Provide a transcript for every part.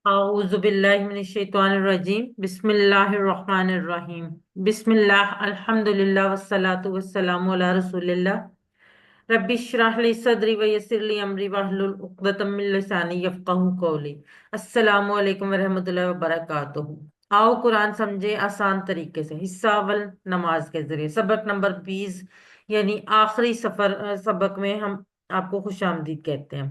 अऊज़ु बिल्लाहि मिनश शैतानिर रजीम बिस्मिल्लाहिर रहमानिर रहीम। बिस्मिल्लाह अल्हम्दुलिल्लाह वस्सलातु वस्सलामु अला रसूलिल्लाह। रब्बि इश्रह ली सदरी व यस्सिर ली अमरी वहलुल उक़्दतम मिन लिसानी यफ़क़हू क़ौली। अस्सलामु अलैकुम व रहमतुल्लाहि व बरकातुहू। आओ कुरान समझे आसान तरीके से। हिस्सा अव्वल, नमाज के जरिए। सबक नंबर 20, यानी आखिरी सबक में हम आपको खुशामदीद कहते हैं।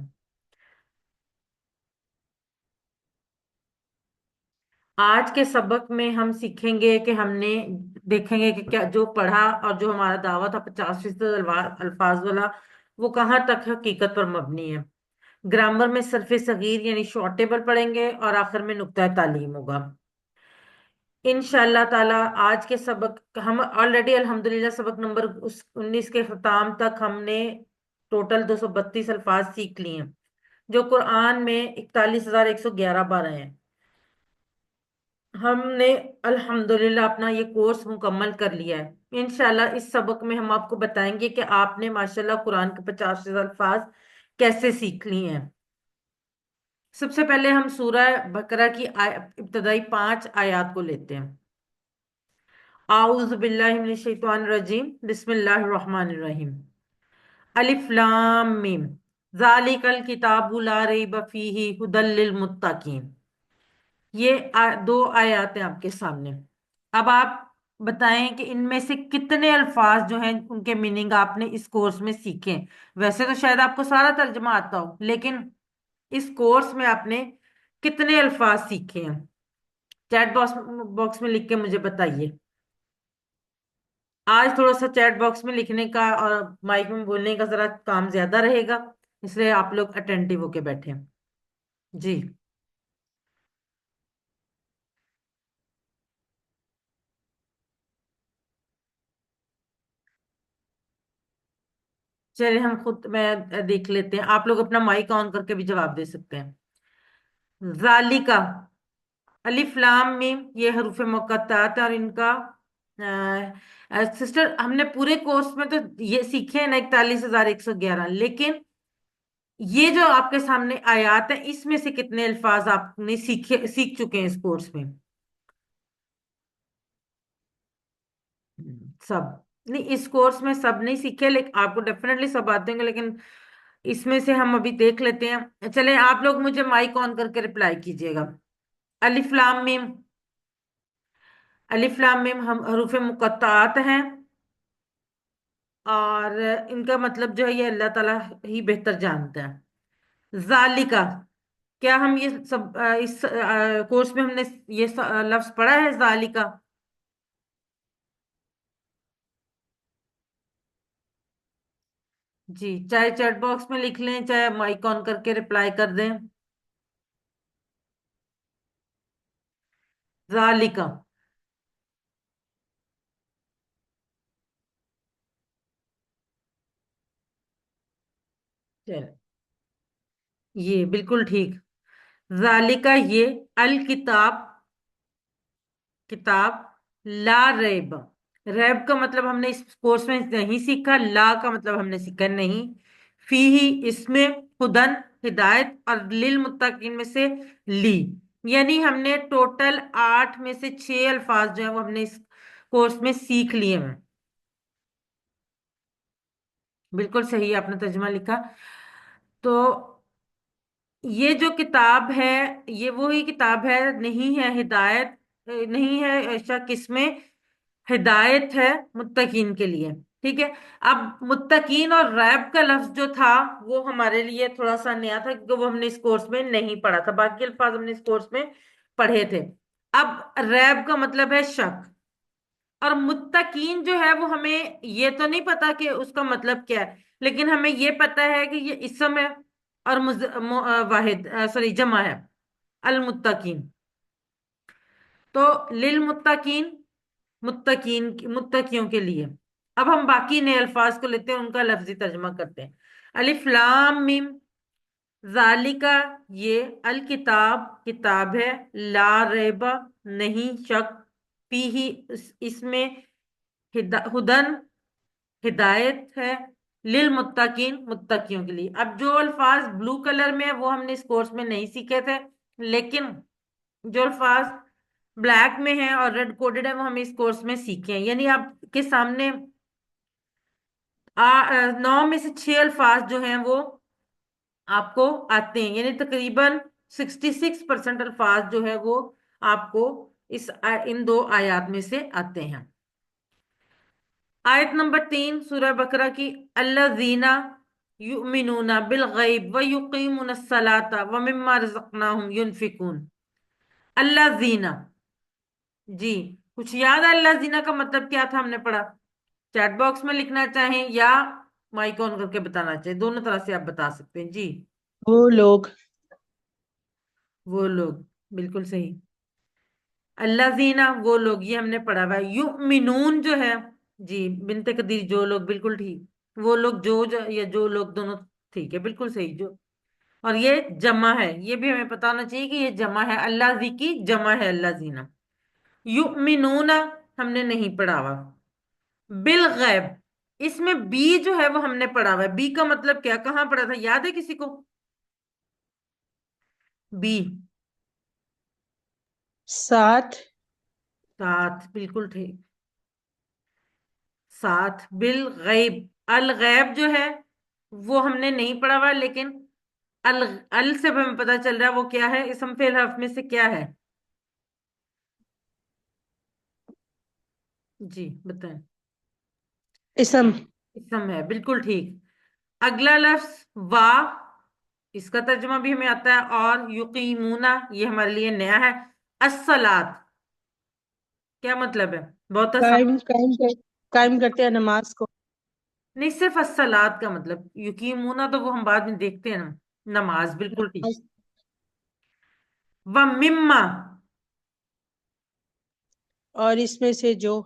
आज के सबक में हम सीखेंगे कि हमने देखेंगे कि क्या जो पढ़ा और जो हमारा दावा था 50% अल्फाज वाला, वो कहाँ तक हकीकत पर मबनी है। ग्रामर में सरफे सगीर यानी शॉर्ट टेबल पढ़ेंगे और आखिर में नुक्ता तालीम होगा इंशाअल्लाह ताला। आज के सबक हम ऑलरेडी अल्हम्दुलिल्लाह सबक नंबर 19 के खत्म तक हमने टोटल 232 अल्फाज सीख लिए हैं, जो कुरान में 41,111 बार आए हैं। हमने अल्हम्दुलिल्लाह अपना ये कोर्स मुकम्मल कर लिया है। इंशाल्लाह इस सबक में हम आपको बताएंगे कि आपने माशाल्लाह कुरान के 50 से अल्फाज कैसे सीख लिए हैं। सबसे पहले हम सूरह बकरा की इब्तदाई 5 आयत को लेते हैं। आऊज़ बिल्लाहि मिनश शैतानिर रजीम बिस्मिल्लाहिर रहमानिर रहीम। अलिफ लाम मीम ज़ालिकल किताबु ला रैब फीहि हुदल लिल मुत्तकीन। ये दो आयत हैं आपके सामने। अब आप बताएं कि इनमें से कितने अल्फाज जो हैं उनके मीनिंग आपने इस कोर्स में सीखे हैं। वैसे तो शायद आपको सारा तर्जुमा आता हो, लेकिन इस कोर्स में आपने कितने अल्फाज सीखे हैं? चैट बॉक्स बॉक्स में लिख के मुझे बताइए। आज थोड़ा सा चैट बॉक्स में लिखने का और माइक में बोलने का जरा काम ज्यादा रहेगा, इसलिए आप लोग अटेंटिव होके बैठे हैं। जी, चलिए हम खुद में देख लेते हैं। आप लोग अपना माइक ऑन करके भी जवाब दे सकते हैं। जालिका, अलिफ लाम मीम, ये हरूफ मुक़त्तआत है और इनका सिस्टर हमने पूरे कोर्स में तो ये सीखे हैं ना 41,111, लेकिन ये जो आपके सामने आयात है इसमें से कितने अल्फाज आपने सीख चुके हैं इस कोर्स में? सब नहीं, इस कोर्स में सब नहीं सीखे, लेकिन आपको डेफिनेटली सब आते होंगे, लेकिन इसमें से हम अभी देख लेते हैं। चले आप लोग मुझे माइक ऑन करके रिप्लाई कीजिएगा। अलिफ लाम मीम, अलिफ लाम मीम हम हरूफ मुक़त्तआत हैं और इनका मतलब जो है ये अल्लाह ताला ही बेहतर जानता है। जालिका, क्या हम ये सब इस कोर्स में हमने ये लफ्ज पढ़ा है जालिका? जी, चाहे चैट बॉक्स में लिख लें चाहे माइक ऑन करके रिप्लाई कर दें। जालिका, चल ये बिल्कुल ठीक। जालिका ये, अल किताब, किताब, ला रैब, रैब का मतलब हमने इस कोर्स में नहीं सीखा, ला का मतलब हमने सीखा नहीं। फी ही इसमें, हुदन हिदायत, और लिल मुत्तकीन में से ली, यानी हमने टोटल 8 में से 6 अल्फाज जो है वो हमने इस कोर्स में सीख लिए हैं। बिल्कुल सही आपने तर्जुमा लिखा। तो ये जो किताब है ये वो ही किताब है, नहीं है हिदायत, नहीं है शक इसमें, हिदायत है मुत्तकीन के लिए। ठीक है। अब मुत्तकीन और रैब का लफ्ज जो था वो हमारे लिए थोड़ा सा नया था, क्योंकि वो हमने इस कोर्स में नहीं पढ़ा था। बाकी अल्फाज हमने इस कोर्स में पढ़े थे। अब रैब का मतलब है शक, और मुत्तकीन जो है वो हमें ये तो नहीं पता कि उसका मतलब क्या है, लेकिन हमें ये पता है कि ये इसम है और वाहिद सॉरी जमा है, अल मुत्तकीन। तो लिल मुत्तकीन, मुत्तकीन मुत्तकियों के लिए। अब हम बाकी नए अल्फाज को लेते हैं, उनका लफ्जी तर्जमा करते हैं। अलिफ लाम मिम जालिका, ये अल किताब किताब है, ला रेबा नहीं शक, फी ही इसमें, हुदन हिदायत है, लिल मुत्तकीन मुत्तकियों के लिए। अब जो अल्फाज ब्लू कलर में है वो हमने इस कोर्स में नहीं सीखे थे, لیکن جو الفاظ بلیک میں ہیں اور ریڈ کوڈڈ ہے وہ ہمیں اس کورس میں سیکھے ہیں، یعنی آپ کے سامنے 9 میں سے 6 الفاظ جو ہیں وہ آپ کو آتے ہیں، یعنی تقریباً 66% الفاظ جو ہے وہ آپ کو ان 2 آیات میں سے آتے ہیں۔ آیت نمبر 3 سورہ بقرہ کی، الذین یؤمنون بالغیب ویقیمون الصلاۃ ومما رزقناہم ینفقون۔ الذین، جی کچھ یاد ہے الذین کا مطلب کیا تھا؟ ہم نے پڑھا، چیٹ باکس میں لکھنا چاہیں یا مائک آن کر کے بتانا چاہیں، دونوں طرح سے آپ بتا سکتے ہیں۔ جی وہ لوگ، وہ لوگ، بالکل صحیح، الذین وہ لوگ، یہ ہم نے پڑھا ہوا ہے۔ یؤمنون جو ہے، جی بنت قدیر جو لوگ، بالکل ٹھیک، وہ لوگ یا جو لوگ دونوں ٹھیک ہے، بالکل صحیح جو، اور یہ جمع ہے، یہ بھی ہمیں پتا ہونا چاہیے کہ یہ جمع ہے، اللہ زی کی جمع ہے الذین۔ یؤمنون ہم نے نہیں پڑھا ہوا۔ بالغیب، اس میں بی جو ہے وہ ہم نے پڑھا ہوا ہے، بی کا مطلب کیا، کہاں پڑھا تھا، یاد ہے کسی کو؟ بی، ساتھ، ساتھ، بالکل ٹھیک، ساتھ، بالغیب، الغیب جو ہے وہ ہم نے نہیں پڑھا ہوا، لیکن ال ال سے ہمیں پتا چل رہا ہے وہ کیا ہے، اسم فعل حرف میں سے کیا ہے؟ جی بتائیں۔ اسم، اسم ہے، بالکل ٹھیک۔ اگلا لفظ وا، اس کا ترجمہ بھی ہمیں آتا ہے، اور یقیمونا یہ ہمارے لیے نیا ہے۔ الصلاۃ کیا مطلب ہے؟ بہت آسان، قائم کرتے ہیں نماز کو۔ نہیں صرف الصلاۃ کا مطلب، یقیمونا تو وہ ہم بعد میں دیکھتے ہیں نا، نماز، بالکل ٹھیک۔ نماز، ومما، اور اس میں سے جو،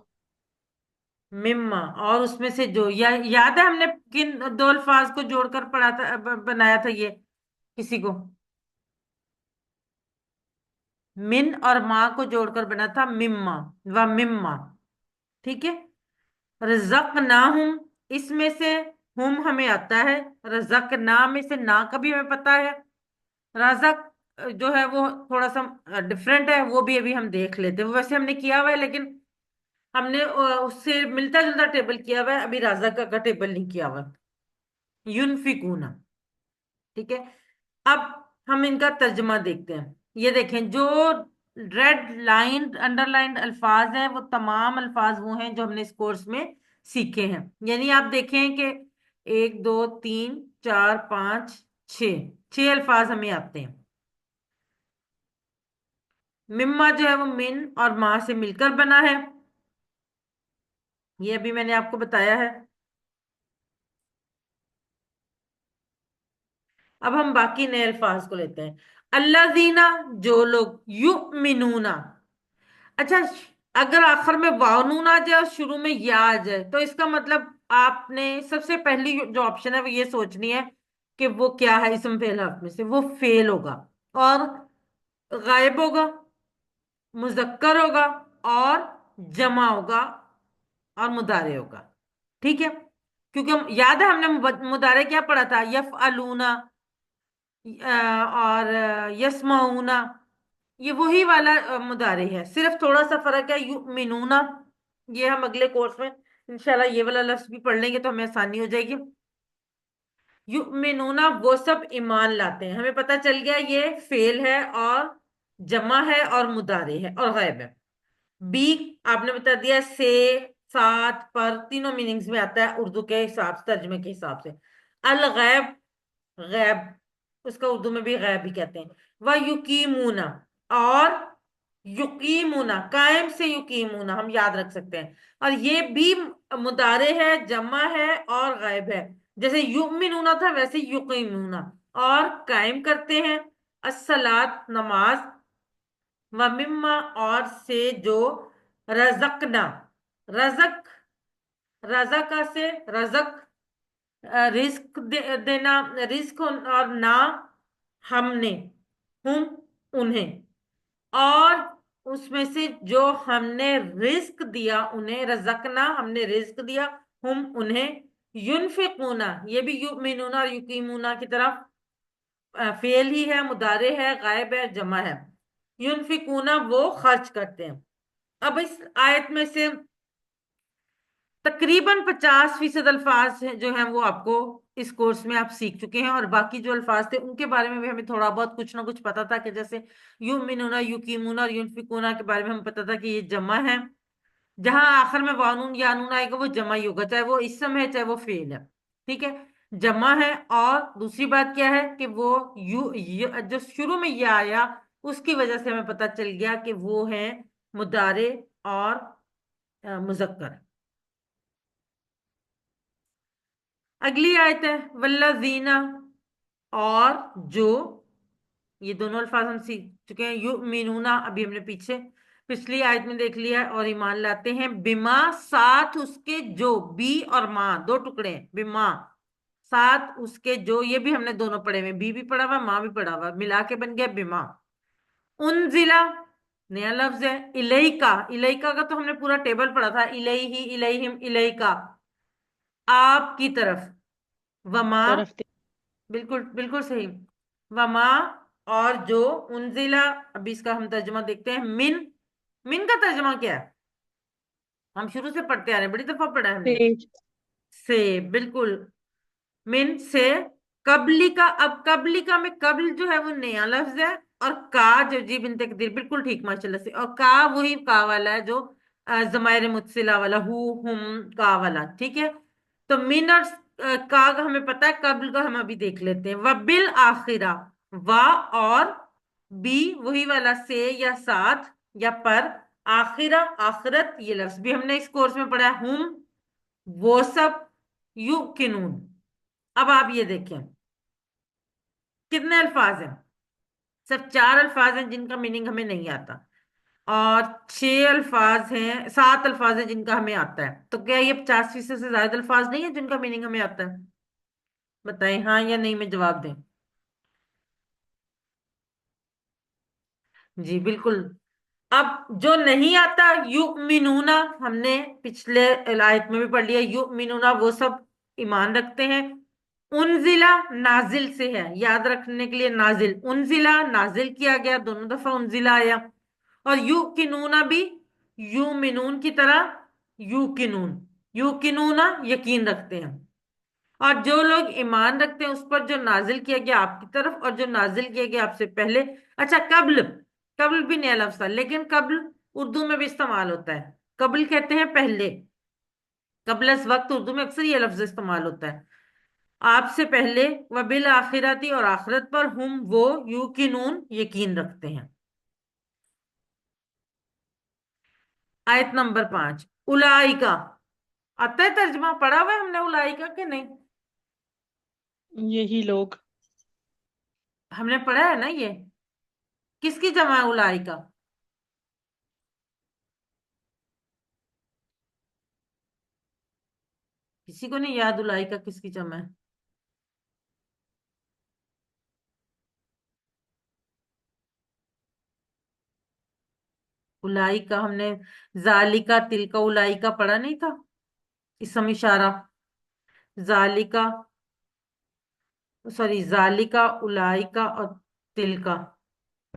مما، اور اس میں سے جو، یاد ہے ہم نے کن 2 الفاظ کو جوڑ کر پڑھا تھا، بنایا تھا یہ، کسی کو؟ من اور ماں کو جوڑ کر بنا تھا مما، و مما، ٹھیک ہے۔ رزقناہم، اس میں سے ہم ہمیں آتا ہے، رزقنا میں سے نا کا بھی ہمیں پتا ہے، رزق جو ہے وہ تھوڑا سا ڈفرینٹ ہے، وہ بھی ابھی ہم دیکھ لیتے ہیں، ویسے ہم نے کیا ہوا ہے لیکن ہم نے اس سے ملتا جلتا ٹیبل کیا ہوا ہے، ابھی رازق کا ٹیبل نہیں کیا ہوا۔ ینفقون، ٹھیک ہے۔ اب ہم ان کا ترجمہ دیکھتے ہیں، یہ دیکھیں جو ریڈ لائن انڈر لائن الفاظ ہیں وہ تمام الفاظ وہ ہیں جو ہم نے اس کورس میں سیکھے ہیں، یعنی آپ دیکھیں کہ 1 2 3 4 5 6 الفاظ ہمیں آتے ہیں۔ مما جو ہے وہ من اور ماں سے مل کر بنا ہے، یہ ابھی میں نے آپ کو بتایا ہے۔ اب ہم باقی نئے الفاظ کو لیتے ہیں۔ اللہ زینا جو لوگ، یؤمنون، اچھا اگر آخر میں واؤ آ جائے اور شروع میں یا آ جائے تو اس کا مطلب آپ نے سب سے پہلی جو آپشن ہے وہ یہ سوچنی ہے کہ وہ کیا ہے، اسم فعل حرف میں سے وہ فعل ہوگا، اور غائب ہوگا، مذکر ہوگا، اور جمع ہوگا، اور مضارع ہوگا، ٹھیک ہے؟ کیونکہ یاد ہے ہم نے مضارع کیا پڑھا تھا، یفعلون اور یسمعون، یہ وہی والا مضارع ہے، صرف تھوڑا سا فرق ہے، یؤمنون، یہ ہم اگلے کورس میں انشاءاللہ یہ والا لفظ بھی پڑھ لیں گے تو ہمیں آسانی ہو جائے گی۔ یؤمنون وہ سب ایمان لاتے ہیں، ہمیں پتہ چل گیا یہ فعل ہے اور جمع ہے اور مضارع ہے اور غائب ہے۔ بی آپ نے بتا دیا، سے، ساتھ، پر، تینوں میننگز میں آتا ہے اردو کے حساب سے، ترجمے کے حساب سے۔ الغیب، غیب، اس کا اردو میں بھی غیب ہی کہتے ہیں۔ وَيُقِيمُونَ، اور یقیمون، قائم سے یقیمون ہم یاد رکھ سکتے ہیں، اور یہ بھی مضارع ہے، جمع ہے اور غائب ہے، جیسے یؤمنون تھا ویسے یقیمون، اور قائم کرتے ہیں، الصلاۃ نماز، ومما اور سے جو، رزقنا، رزق، رزق سے رزق، رزق دینا، رزق، اور نہ ہم نے، ہم انہیں، اور اس میں سے جو ہم نے رزق دیا انہیں، رزقنا ہم نے رزق دیا، ہم انہیں، ینفقون یہ بھی یؤمنون اور یقیمون کی طرف फेल ही है, मुदारे है, गायब है, जमा है। युनफिकूना वो खर्च करते हैं। अब इस आयत में से तकरीबन 50% अल्फाज हैं जो हैं वो आपको इस कोर्स में आप सीख चुके हैं, और बाकी जो अल्फाज थे उनके बारे में भी हमें थोड़ा बहुत कुछ ना कुछ पता था, कि जैसे युमिनुना, युकीमुना और युनफिकूना के बारे में हमें पता था कि ये जमा है। जहां आखिर में वानून या नून आएगा वो जमा ही होगा, चाहे वो इसम है चाहे वो फेल है। ठीक है, जमा है। और दूसरी बात क्या है कि वो जो शुरू में ये आया उसकी वजह से हमें पता चल गया कि वो है मुदारे और मुजक्कर। अगली आयत है वल्लजीना, और जो, ये दोनों अल्फाज हम सीख चुके हैं। युमिनूना अभी हमने पीछे पिछली आयत में देख लिया है। और ईमान लाते हैं बिमा, साथ उसके जो, बी और माँ दो टुकड़े हैं, बिमा साथ उसके जो, ये भी हमने दोनों पढ़े हुए, बी भी पढ़ा हुआ माँ भी पढ़ा हुआ, मिला के बन गया बिमा। उनजिला नया लफ्ज है। इलेका, इलेका का तो हमने पूरा टेबल पढ़ा था, इलेही, इलेहिम, इलेका आपकी तरफ। वमा, तरफ थे। बिल्कुल बिल्कुल सही। वमा और जो, उनजिला। अभी इसका हम तर्जुमा देखते हैं। मिन, मिन का तर्जुमा क्या है? हम शुरू से पढ़ते आ रहे हैं, बड़ी दफा पढ़ा है हमने। से। से, बिल्कुल। मिन से। कबली का, अब कबली का में कबल जो है वो नया लफ्ज है। और का जो, जी बिन तकदीर, बिल्कुल ठीक माशाल्लाह से। और का वही का वाला है जो जमायर मुतसिला वाला, हु हुम, का वाला, ठीक है। तो मिन और का हमें पता है, कबल का हम अभी देख लेते हैं। व बिल आखिरा, वा और बी वही वाला, से या साथ या पर, आखिरा आखिरत, ये लफ्ज भी हमने इस कोर्स में पढ़ा है। हुम वो सब, यू किनून। अब आप ये देखें कितने अल्फाज हैं। सिर्फ 4 अल्फाज हैं जिनका मीनिंग हमें नहीं आता, और 6 अल्फाज हैं, 7 अल्फाज हैं जिनका हमें आता है। तो क्या ये 50% से ज्यादा अल्फाज नहीं है जिनका मीनिंग हमें आता है? बताएं हाँ या नहीं में जवाब दें। जी बिल्कुल। अब जो नहीं आता, युमिनूना, हमने पिछले आयत में भी पढ़ लिया, युमिनूना वो सब ईमान रखते हैं। उनजिला नाजिल से है, याद रखने के लिए, नाजिल उनजिला नाजिल किया गया, दोनों दफा उनजिला आया। और युकिनूना भी युमिनून की तरह, युकिनून, युकिनूना यकीन रखते हैं। और जो लोग ईमान रखते हैं उस पर जो नाजिल किया गया आपकी तरफ, और जो नाजिल किया गया आपसे पहले। अच्छा, कब्ल, कब्ल भी नया लफ्ज था, लेकिन कब्ल उर्दू में भी इस्तेमाल होता है। कब्ल कहते हैं पहले, कब्ल इस वक्त उर्दू में अक्सर ये लफ्ज इस्तेमाल होता है। आपसे पहले, व बिल आखिरती और आखिरत पर, हम वो युकिनून यकीन रखते हैं। आयत नंबर 5, उलाइका। आता है तर्जमा, पढ़ा हुआ है हमने उलाइका के नहीं? यही लोग। हमने पढ़ा है ना ये? किसकी जमा है उलाइका? किसी को नहीं याद उलाइका किसकी जमा है? उलाइका हमने जालिका तिलका उलाइका पढ़ा नहीं था? इसम इशारा, जालिका, सॉरी जालिका उलाइका और तिलका,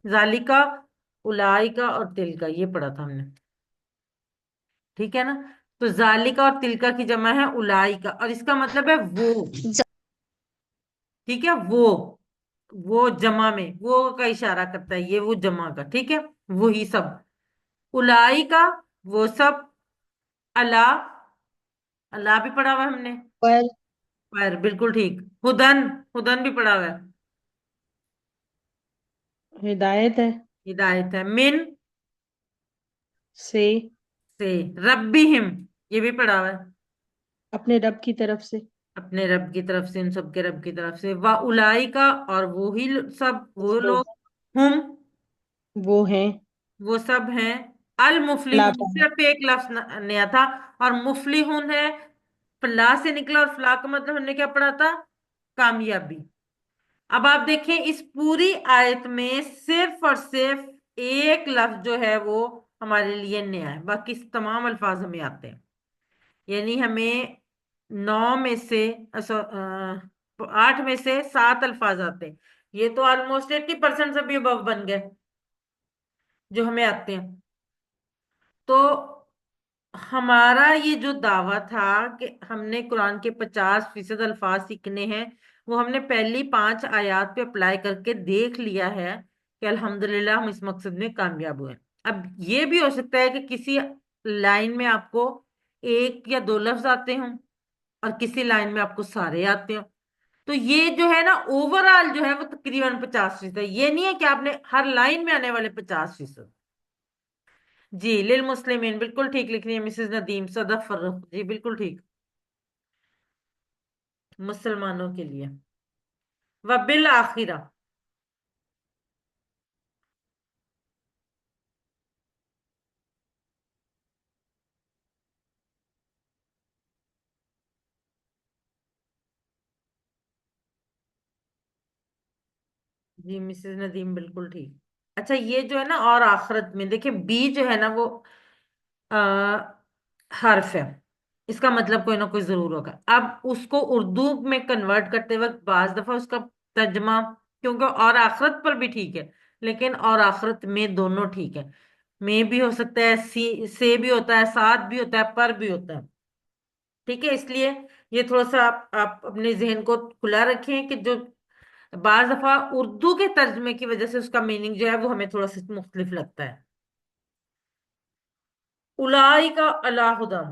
जालिका उलाइका और तिलका, ये पढ़ा था हमने। ठीक है ना? तो जालिका और तिलका की जमा है उलाइका, और इसका मतलब है वो। ठीक है, वो जमा में वो का इशारा करता है, ये वो जमा का, ठीक है। वही सब, उलाइका वो सब, अला, अला भी पढ़ा हुआ है हमने। पर पर बिल्कुल ठीक। हुदन, हुदन भी पढ़ा हुआ है। हिदायत है। हिदायत है। मिन से। से, रब्बिहिम, ये भी पढ़ा हुआ है। अपने रब की तरफ से। अपने रब की तरफ से, इन सब के रब की तरफ से। व उलाई का, और वो ही सब वो लोग लोग। हुम वो हैं। वो सब हैं। अल अल्लाह मुफलिहून, ताला। सिर्फ एक लफ्ज नया था। और मुफलिहून है, फला से निकला, और फला का मतलब हमने क्या पढ़ा था? कामयाबी। अब आप देखें इस पूरी आयत में सिर्फ और सिर्फ एक लफ्ज जो है वो हमारे लिए नया है, बाकी तमाम अल्फाज हमें आते हैं। यानी हमें 9 में से 8 में से 7 अल्फाज आते हैं, ये तो ऑलमोस्ट 80% से भी अबव बन गए जो हमें आते हैं। तो हमारा ये जो दावा था कि हमने कुरान के 50% अल्फाज सीखने हैं, वो हमने पहली 5 आयत पे अप्लाई करके देख लिया है कि अल्हम्दुलिल्लाह हम इस मकसद में कामयाब हुए। अब ये भी हो सकता है कि किसी लाइन में आपको एक या दो लफ्ज आते हों और किसी लाइन में आपको सारे आते हों। तो ये जो है ना ओवरऑल जो है वो तकरीबन 50% है। ये नहीं है कि आपने हर लाइन में आने वाले 50%। जी, लिल मुस्लिमीन बिल्कुल ठीक लिख रही है मिसेस नदीम सदफ फर्रुख जी, बिल्कुल ठीक। मुसलमानों के लिए। वबिल आखिरा। जी मिसेस नदीम बिल्कुल ठीक। अच्छा, ये जो है ना और आखिरत में देखिए बी जो है ना वो आ, हर्फ है। इसका मतलब कोई ना कोई जरूर होगा। अब उसको उर्दू में कन्वर्ट करते वक्त बाज दफा उसका तर्जमा, क्योंकि और आखिरत पर भी ठीक है, लेकिन और आखिरत में दोनों ठीक है। में भी हो सकता है, सी से भी होता है, साथ भी होता है, पर भी होता है। ठीक है, इसलिए ये थोड़ा सा आप अपने जहन को खुला रखें कि जो बाज दफा उर्दू के तर्जमे की वजह से उसका मीनिंग जो है वो हमें थोड़ा सा मुख्तलिफ लगता है। उलाई का अलाहुदन।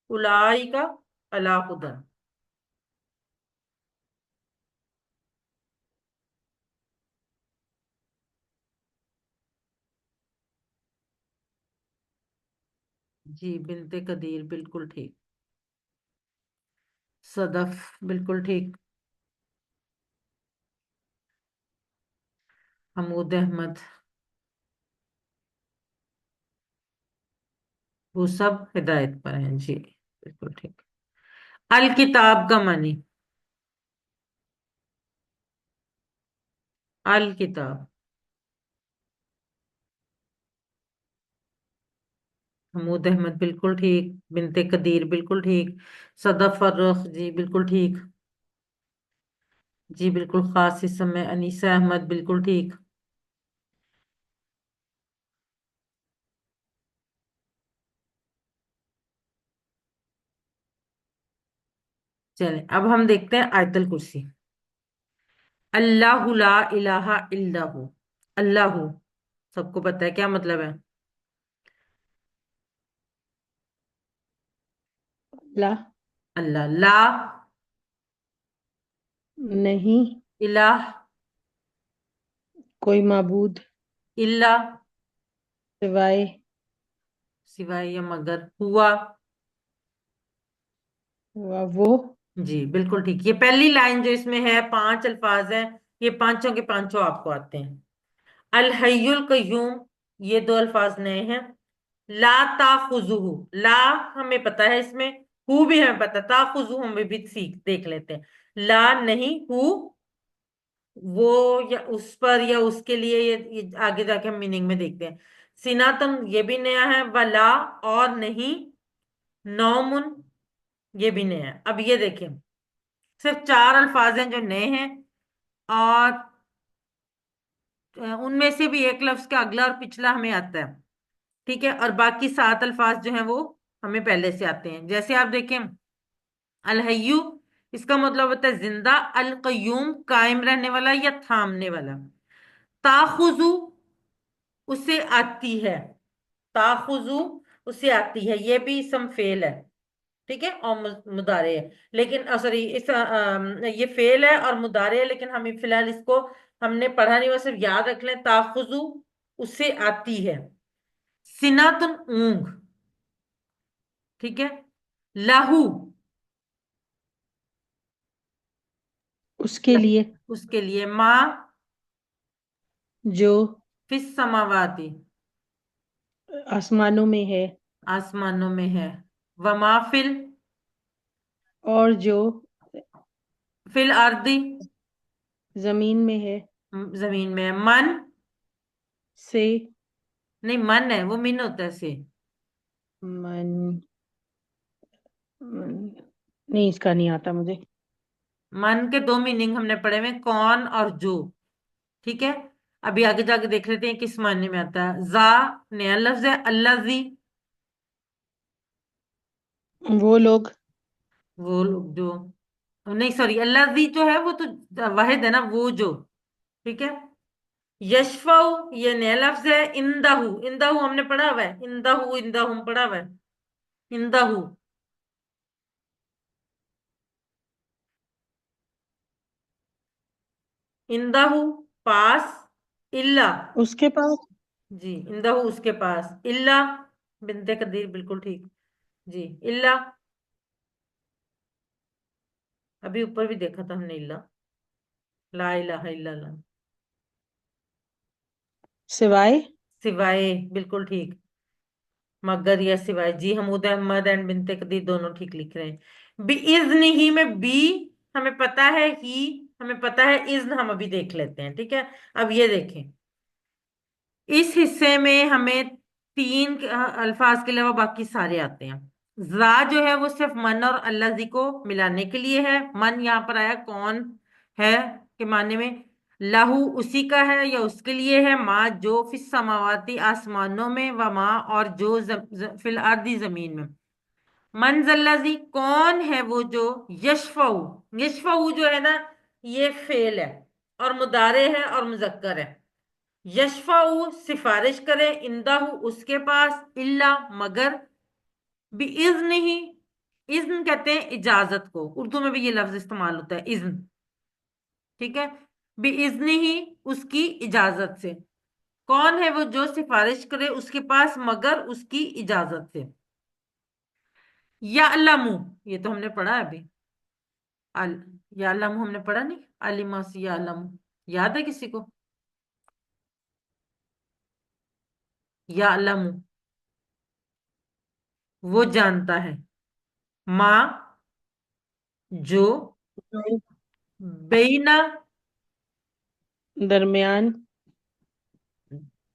उलाई का अलाहुदन। जी बिनते कदीर बिल्कुल ठीक। सदफ बिल्कुल ठीक। हमूद अहमद। वो सब हिदायत पर हैं जी, बिल्कुल ठीक। अल किताब का मानी। अल किताब। हमूद अहमद बिल्कुल ठीक, बिनते कदीर बिल्कुल ठीक, सदफ फर्रुख जी बिल्कुल ठीक। जी बिल्कुल खास इस समय अनीसा अहमद बिल्कुल ठीक। चलें अब हम देखते हैं आयतल कुर्सी। अल्लाहु ला इलाहा इल्लहु। अल्लाहु सबको पता है क्या मतलब है। ला। अल्लाह ला नहीं। इलाह कोई माबूद इल्ला सिवाय। सिवाय या मगर हुआ। वो। जी बिल्कुल ठीक। ये पहली लाइन जो इसमें है, 5 अल्फाज हैं, ये पांचों के पांचों आपको आते हैं। अल हय्युल कय्यूम, ये 2 अल्फाज नए हैं। ला ताखुजुहु, ला हमें पता है इसमें, हु भी हमें पता, ताखुजुहु हम भी सीख देख लेते हैं। ला नहीं, हु वो या उस पर या उसके लिए, ये आगे जाके हम मीनिंग में देखते हैं। सिनातन ये भी नया है। वला और नहीं। नौमुन ये भी नया है। अब ये देखें, सिर्फ 4 अल्फाज हैं जो नए हैं, और उनमें से भी एक लफ्ज का अगला और पिछला हमें आता है। ठीक है, और बाकी 7 अल्फाज जो हैं वो हमें पहले से आते हैं। जैसे आप देखें, अलहयू इसका मतलब होता है जिंदा, अल कयूम कायम रहने वाला या थामने वाला। ताखुजू उसे आती है। ताखुजू उसे आती है, ये भी इसम फेल है। ठीक है, और मुदारे है, लेकिन सॉरी ये फेल है और मुदारे है, लेकिन हमें फिलहाल इसको हमने पढ़ा नहीं, वो सिर्फ याद रख लें। ताखुजू उसे आती है। सिनातुन ऊंघ। ठीक है। लाहू उसके लिए उसके लिए। माँ जो फिस समावाती आसमानों में है। आसमानों में है। वमा फिल और जो फिल अर्दी जमीन में है। जमीन में है। मन से नहीं, मन है वो, मिन होता है से। मन, मन नहीं, इसका नहीं आता मुझे। मन के दो मीनिंग हमने पढ़े हुए, कौन और जो। ठीक है, अभी आगे जाके देख लेते हैं किस मायने में आता है। जा नया लफ्ज है, अल्लाजी वो लोग। वो लोग जो, नहीं सॉरी, अल्लाजी जो है वो तो वाहिद है ना, वो जो। ठीक है, यशफाउ ये नया लफ्ज है। इंदाहू, इंदाहू हमने पढ़ा हुआ है, इंदाहू इंदाहू हम पढ़ा हुआ है, इंदाहू। इंदाहू पास, इल्ला, उसके पास। जी इंदाहू उसके पास, इल्ला बिनते कदीर बिल्कुल ठीक, जी इल्ला। अभी ऊपर भी देखा था हमने इल्ला, ला इलाहा इल्लल्लाह। सिवाय। सिवाय बिल्कुल ठीक, मगर या सिवाय, जी हम उदय अहमद एंड बिनते कदीर दोनों ठीक लिख रहे हैं। बी इज्न ही में बी हमें पता है, ही हमें पता है, इज्न हम अभी देख लेते हैं। ठीक है, अब ये देखें, इस हिस्से में हमें तीन अल्फाज के अलावा बाकी सारे आते हैं। जा जो है वो सिर्फ मन और अल्लाह जी को मिलाने के लिए है। मन यहाँ पर आया कौन है के माने में, लाहू उसी का है या उसके लिए है, माँ जो फिस समावाती आसमानों में, व माँ और जो फिल अर्दी जमीन में। मन जल्लाजी कौन है वो जो, यशफऊ, यशफऊ जो है ना, ये फेल है और मुदारे है और मुजक्कर है। यशफाऊ सिफारिश करे, इंदाहू उसके पास, इल्ला मगर, भी इज्न ही, इज्न कहते हैं इजाजत को, उर्दू में भी ये लफ्ज इस्तेमाल होता है इज्न। ठीक है, भी इज्न ही उसकी इजाजत से। कौन है वो जो सिफारिश करे उसके पास मगर उसकी इजाजत से। यालमु, ये तो हमने पढ़ा है अभी, अल यालमु हमने पढ़ा नहीं, अलिमा से यालमु, याद है किसी को? यालमु वो जानता है, माँ जो जो बेना, दरमियान।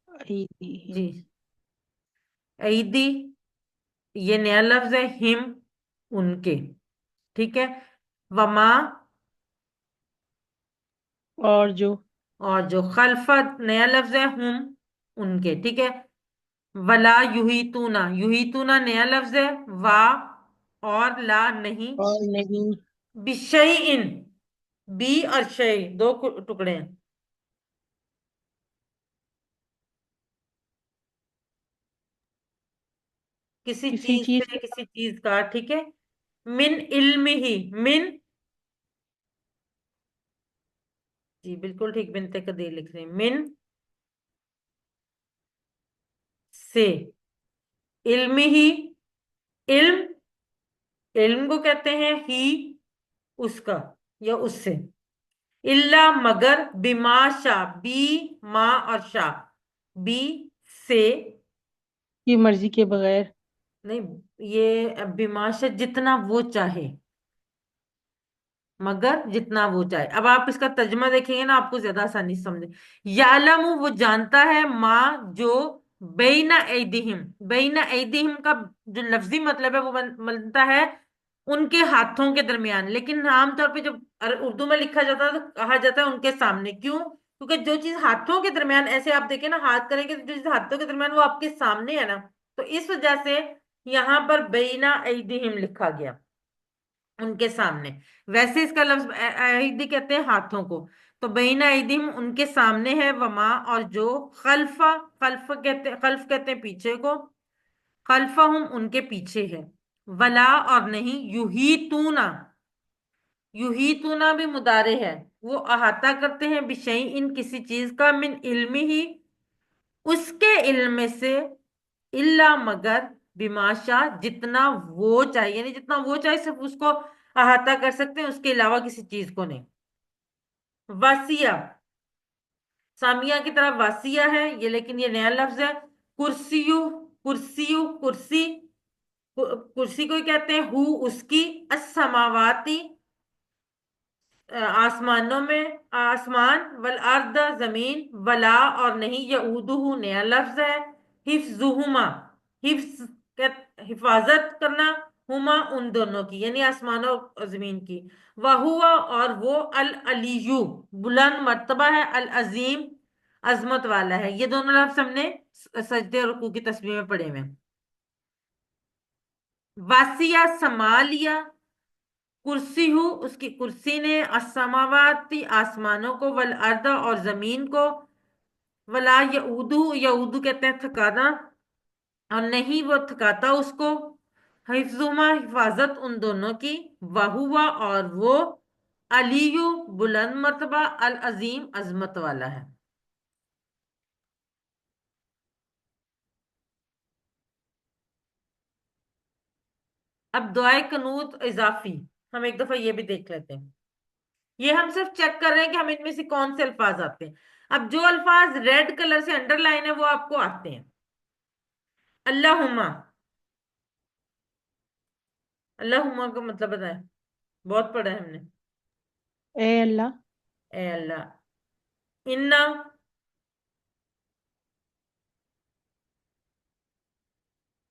जी अयदीहिम। ईदी ये नया लफ्ज है, हिम उनके। ठीक है, वमा और जो। और जो, खलफत नया लफ्ज है, हुम उनके। ठीक है, वला युहीतूना नया लफ्ज है, वा और ला नहीं, और नहीं। बिशई इन, बी और शई दो टुकड़े हैं, किसी किसी चीज चीज से, के। किसी चीज का। ठीक है, मिन इल्म ही, मिन, जी बिल्कुल ठीक, बिनते कदीर लिख रहे हैं, मिन से, इल्म ही, इल्म, इल्म को कहते हैं ही उसका या उससे। इल्ला मगर, बिमा शाह, बी माँ और शाह, बी से, की मर्जी के बगैर। नहीं ये बिमा शाह जितना वो चाहे, मगर जितना वो चाहे। अब आप इसका तर्जुमा देखेंगे ना, आपको ज्यादा आसानी से समझे। यालमु वो जानता है, माँ जो बैना ऐदिहिम, बैना ऐदिहिम का जो लफ्जी मतलब है वो बनता है उनके हाथों के दरमियान, लेकिन आमतौर पे जब उर्दू में लिखा जाता है तो कहा जाता है उनके सामने। क्यों? क्योंकि जो चीज हाथों के दरमियान, ऐसे आप देखें ना, हाथ करेंगे तो जो चीज हाथों के दरमियान वो आपके सामने है ना, तो इस वजह से यहाँ पर बैना ऐदिहिम लिखा गया, उनके सामने। वैसे इसका लफ्ज ऐदी कहते हैं हाथों को, तो बैना ऐदिहिम उनके सामने है, वमा और जो, खल्फा, खल्फ कहते हैं पीछे को, खल्फा हम उनके पीछे है, वला और नहीं, युहीतूना, युहीतूना भी मुदारे है, वो अहाता करते हैं, बिशई इन किसी चीज का, मिन इल्मी ही उसके इल्म से, इल्ला मगर, बिमाशा जितना वो चाहिए, यानी जितना वो चाहे सिर्फ उसको अहाता कर सकते हैं, उसके अलावा किसी चीज को नहीं। वासिया, सामिया की तरह वासिया है ये, लेकिन ये नया लफ्ज है। कुर्सियु, कुर्सियु कुर्सी, कुर्सी को ही कहते हैं, हु उसकी, अस्समावाती आसमानों में, आसमान, वल अर्द जमीन, वला और नहीं, यऊदुहु नया लफ्ज है। हिफ्जुहुमा, हिफ्ज हिफाजत करना, ہما ان دونوں کی، یعنی آسمان اور زمین کی، وہوا اور وہ العلیو بلند مرتبہ ہے، العظیم عظمت والا ہے. یہ دونوں لفظ ہم نے سجدے اور رکوع کی تسبیح میں پڑھے ہوئے ہیں. واسیہ سمالیا، کرسی ہو اس کی کرسی نے، السماواتی آسمانوں کو، والارض اور زمین کو، ولا یعودو، یعودو کہتے ہیں تھکانا، اور نہیں وہ تھکاتا اس کو، حفظہما حفاظت ان دونوں کی، وہوا اور وہ علیو بلند مرتبہ، العظیم عظمت والا ہے. اب دعائے قنوت اضافی ہم ایک دفعہ یہ بھی دیکھ لیتے ہیں. یہ ہم صرف چیک کر رہے ہیں کہ ہم ان میں سے کون سے الفاظ آتے ہیں. اب جو الفاظ ریڈ کلر سے انڈر لائن ہے وہ آپ کو آتے ہیں. اللہم، اللہم کا مطلب بتائیں، بہت پڑھا ہے ہم نے. اے اللہ. اے اللہ. انا،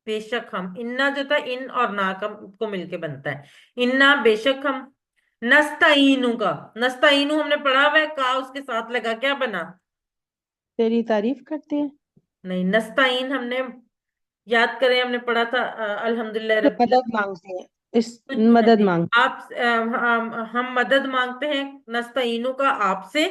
بے شک ہم. انا جو تھا ان اور نا کا کو مل کے بنتا ہے. انا بے شک ہم. نستعینو کا، نستعینو ہم نے پڑھا ہوا ہے، کا اس کے ساتھ لگا کیا بنا؟ تیری تعریف کرتے ہیں. نہیں، نستعین ہم نے یاد کریں، ہم نے پڑھا تھا الحمدللہ جو رب مدد العالمین. مانگتے ہیں، اس مدد نہیں، مانگتے آپ ہم مدد مانگتے ہیں نستعینو کا آپ سے.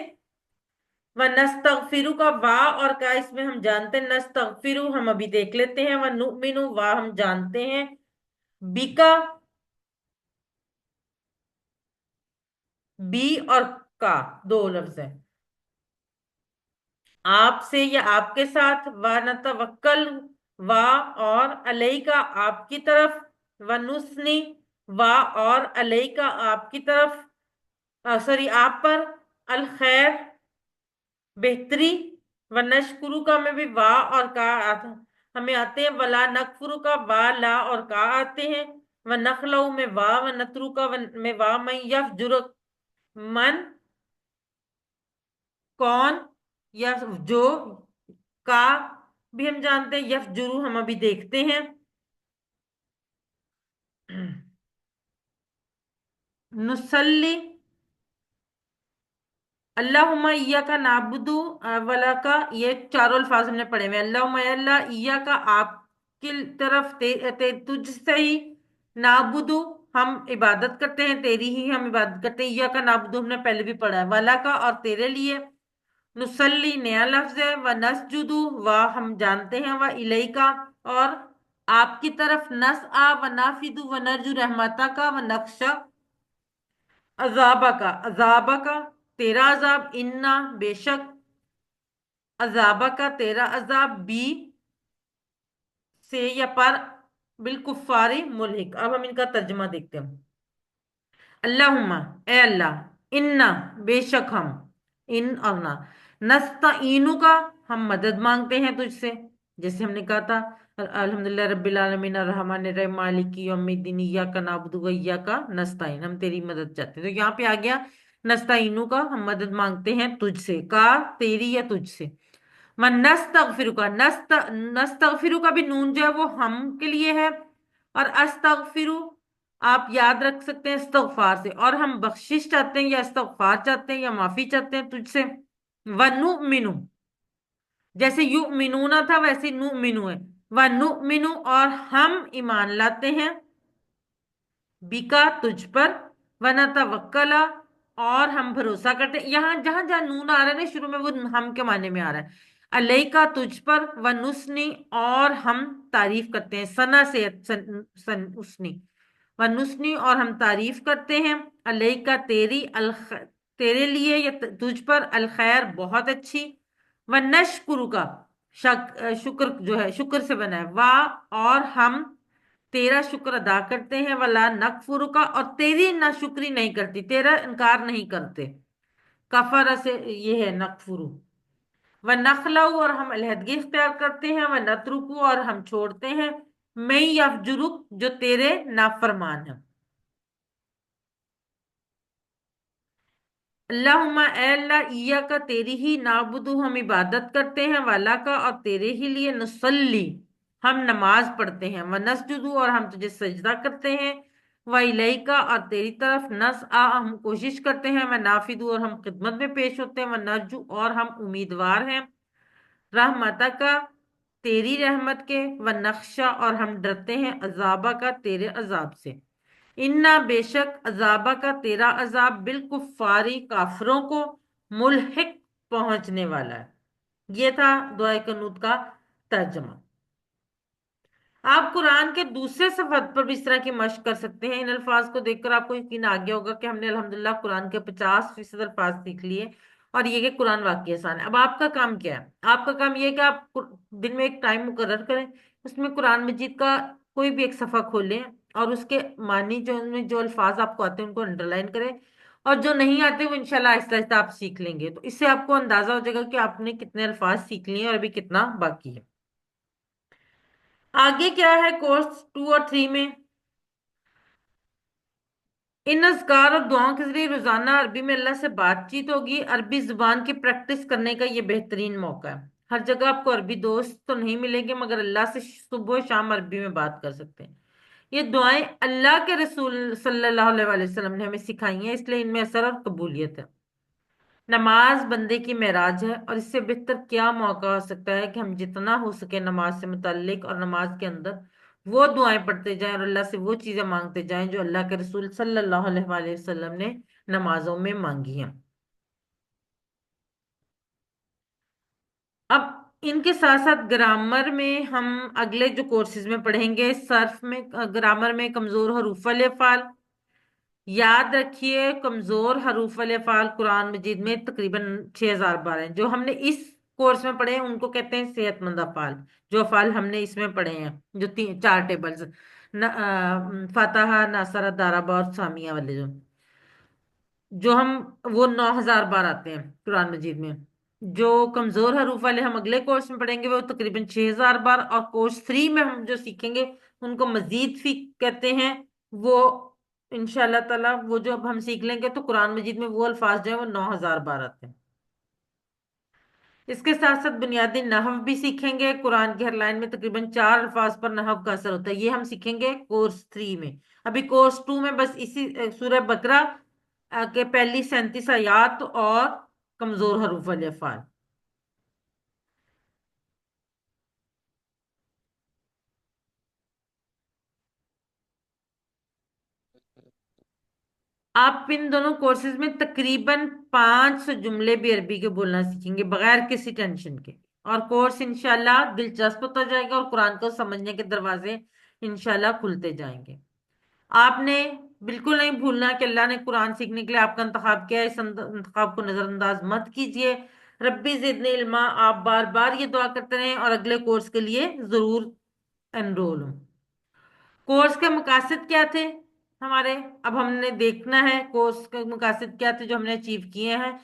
ونستغفرو کا وا اور کا اس میں ہم جانتے ہیں، نستغفرو ہم ابھی دیکھ لیتے ہیں، ونؤمنو وا ہم جانتے ہیں، بیکا بی اور کا دو لفظ ہیں، آپ سے یا آپ کے ساتھ، ونتوکل وا اور علیہ کا آپ کی طرف، ونسنی وا اور علیہ کا آپ کی طرف، سوری آپ پر، الخیر بہتری، ونشکرو کا میں بھی وا اور کا ہمیں آتے ہیں، ولا نکفرو کا وا لا اور کا آتے ہیں، ونخلو میں وا، ونترو کا میں وا، من یفجر من کون، یا جو، کا بھی ہم جانتے ہیں، یفجرو ہم ابھی دیکھتے ہیں. نسلی، اللہم ایاک نعبدو ولا کا، یہ چاروں الفاظ ہم نے پڑھے ہوئے. اللہم اے اللہ، ایاک آپ کی طرف، تجھ سے ہی، نعبدو ہم عبادت کرتے ہیں، تیری ہی ہم عبادت کرتے ہیں. ایاک نعبدو ہم نے پہلے بھی پڑھا ہے. ولا کا اور تیرے لیے. نسلی نیا لفظ ہے. ونسجدو و ہم جانتے ہیں، و الیکا اور آپ کی طرف، نسعا و نافدو و نرجو رحمتا کا، و نقشہ عذابہ کا، عذابہ کا تیرا عذاب، انا بے شک، عذابہ کا تیرا عذاب، بی سے یا پر، بالکفاری ملحق. اب ہم ان کا ترجمہ دیکھتے ہیں. اللہم اے اللہ، انا بے شک ہم، ان اور نہ، نستعینو کا ہم مدد مانگتے ہیں تجھ سے، جیسے ہم نے کہا تھا الحمدللہ رب العالمین الرحمن الرحیم مالک یوم الدین ایاک نعبد و ایاک نستعین، ہم تیری مدد چاہتے ہیں. تو یہاں پہ آ گیا نستعینو کا ہم مدد مانگتے ہیں تجھ سے، کا تیری یا تجھ سے. من نستغفر کا، نستغفر کا بھی نون جو ہے وہ ہم کے لیے ہے، اور استغفر آپ یاد رکھ سکتے ہیں استغفار سے، اور ہم بخشش چاہتے ہیں یا استغفار چاہتے ہیں یا معافی چاہتے ہیں تجھ سے. ونؤمن، جیسے یؤمنون تھا ویسے نؤمن ہے. ونؤمن اور ہم ایمان لاتے ہیں، بکا تجھ پر، ونتوکل اور ہم بھروسہ کرتے ہیں. یہاں جہاں جہاں نون آ رہا ہے نا شروع میں، وہ ہم کے معنی میں آ رہا ہے. علیہ کا تجھ پر، ونسنی اور ہم تعریف کرتے ہیں، سنا سے سن اسنی، ونسنی اور ہم تعریف کرتے ہیں، علیہ کا تیری، تیرے لیے یا تجھ پر، الخیر بہت اچھی، ونشکر کا شکر جو ہے شکر سے بنا ہے، وا اور ہم تیرا شکر ادا کرتے ہیں، ولا نکفر کا اور تیری ناشکری نہیں کرتی، تیرا انکار نہیں کرتے. کفر سے یہ ہے نکفر. و نخلو اور ہم علیحدگی اختیار کرتے ہیں، و نترکو اور ہم چھوڑتے ہیں، میں یفجرک جو تیرے نافرمان ہے. اللہم اے اللہ، ایاک تیری ہی، نعبدو ہم عبادت کرتے ہیں، والا کا اور تیرے ہی لیے، نصلی हम नमाज पढ़ते हैं, व नसजुदु, और हम तुझे सजदा करते हैं, व इलैका, और तेरी तरफ, नस आ, हम कोशिश करते हैं, व नाफिदु, और हम खिदमत में पेश होते हैं, व नरजू, और हम उम्मीदवार हैं, रहमता का, तेरी रहमत के, व नक्शा, और हम डरते हैं, अजाबा का, तेरे अजाब से। इन्ना, बेशक, अजाबा का, तेरा अजाब, बिल्कुफारी, काफिरों को, मुल्हिक, पहुंचने वाला है। ये था दुआ कनूत का तर्जमा। आप कुरान के दूसरे सफद पर भी इस तरह की मशक कर सकते हैं। इन अल्फाज को देखकर आपको यकीन आ गया होगा कि हमने अल्हम्दुलिल्लाह कुरान के 50% अल्फाज सीख लिए, और ये कि कुरान वाकई आसान है। अब आपका काम क्या है? आपका काम ये है कि आप दिन में एक टाइम मुकर्रर करें, उसमें कुरान मजीद का कोई भी एक सफ़ा खोलें, और उसके मानी जो उनमें जो अल्फाज आपको आते हैं उनको अंडरलाइन करें, और जो नहीं आते वो इंशाल्लाह आहिस्ता आहिस्ता आप सीख लेंगे। तो इससे आपको अंदाजा हो जाएगा कि आपने कितने अल्फाज सीख लिए हैं और अभी कितना बाकी है। आगे क्या है कोर्स 2 और 3 में? इन अज़कार और दुआओं के जरिए रोजाना अरबी में अल्लाह से बातचीत होगी। अरबी जुबान की प्रैक्टिस करने का ये बेहतरीन मौका है। हर जगह आपको अरबी दोस्त तो नहीं मिलेंगे, मगर अल्लाह से सुबह शाम अरबी में बात कर सकते हैं। ये दुआएं अल्लाह के रसूल सल्लल्लाहु अलैहि वसल्लम ने हमें सिखाई हैं, इसलिए इनमें असर और कबूलियत है। नमाज बंदे की मेराज है, और इससे बेहतर क्या मौका हो सकता है कि हम जितना हो सके नमाज से मुतल्लिक और नमाज के अंदर वो दुआएं पढ़ते जाएं और अल्लाह से वो चीजें मांगते जाएं जो अल्लाह के रसूल सल्लल्लाहु अलैहि वसल्लम ने नमाजों में मांगी हैं। अब इनके साथ साथ ग्रामर में हम अगले जो कोर्सेज में पढ़ेंगे, सर्फ में, ग्रामर में कमजोर हरूफ वाले अफ़ाल। याद रखिए, कमजोर हरूफ वाले अफ़ाल कुरान मजीद में तकरीबन 6000 बार हैं। जो हमने इस कोर्स में पढ़े हैं उनको कहते हैं सेहतमंद अफ़ाल। जो अफ़ाल हमने इसमें पढ़े हैं, जो 4 टेबल्स, फातहा, नासरा, दाराबा और सामिया वाले, जो हम, वो 9000 बार आते हैं कुरान मजीद में। जो कमजोर हरूफ वाले हम अगले कोर्स में पढ़ेंगे वो तकरीबन 6000 बार, और कोर्स 3 में हम जो सीखेंगे उनको मजीद फी कहते हैं। वो इंशाल्लाह ताला वो जो अब हम सीख लेंगे तो कुरान मजीद में वो अल्फाज जो है वो 9000 बार आते हैं। इसके साथ साथ बुनियादी नहव भी सीखेंगे। कुरान की हर लाइन में तकरीबन 4 अल्फाज पर नहव का असर होता है, ये हम सीखेंगे कोर्स 3 में। अभी कोर्स 2 में बस इसी सूरह बकरा के पहली 37 आयात और कमजोर हरूफ वाले अफ़ाल। आप इन दोनों कोर्सेज में तकरीबन 500 जुमले भी अरबी के बोलना सीखेंगे बगैर किसी टेंशन के। और कोर्स इंशाल्लाह दिलचस्प होता जाएगा और कुरान को समझने के दरवाजे इंशाल्लाह खुलते जाएंगे। आपने बिल्कुल नहीं भूलना कि अल्लाह ने कुरान सीखने के लिए आपका इंतखाब किया है। इस इंतखाब को नजरअंदाज मत कीजिए। रब्बी जिदनी इल्मा, आप बार बार ये दुआ करते रहें और अगले कोर्स के लिए जरूर एनरोल हो। कोर्स के मकासद क्या थे हमारे? अब हमने देखना है कोर्स के मकासद क्या थे जो हमने अचीव किए हैं।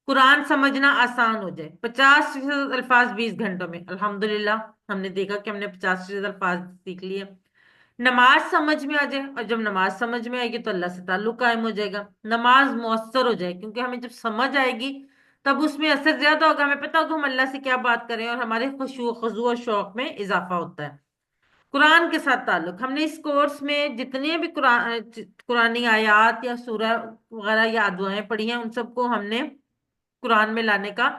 कुरान समझना आसान हो जाए, 50% अल्फाज 20 घंटों में, अल्हम्दुलिल्लाह हमने देखा कि हमने 50% अल्फाज सीख लिए। नमाज समझ में आ जाए, और जब नमाज समझ में आएगी तो अल्लाह से ताल्लुक कायम हो जाएगा। नमाज मौसर हो जाए, क्योंकि हमें जब समझ आएगी तब उसमें असर ज्यादा होगा, हमें पता होगा हम अल्लाह से क्या बात करें, और हमारे खुशू खजू और शौक में इजाफा होता है। कुरान के साथ ताल्लुक, हमने इस कोर्स में जितने भी कुरानी आयात या सूरह वगैरह या दुआएं पढ़ी हैं उन सबको हमने कुरान में लाने का,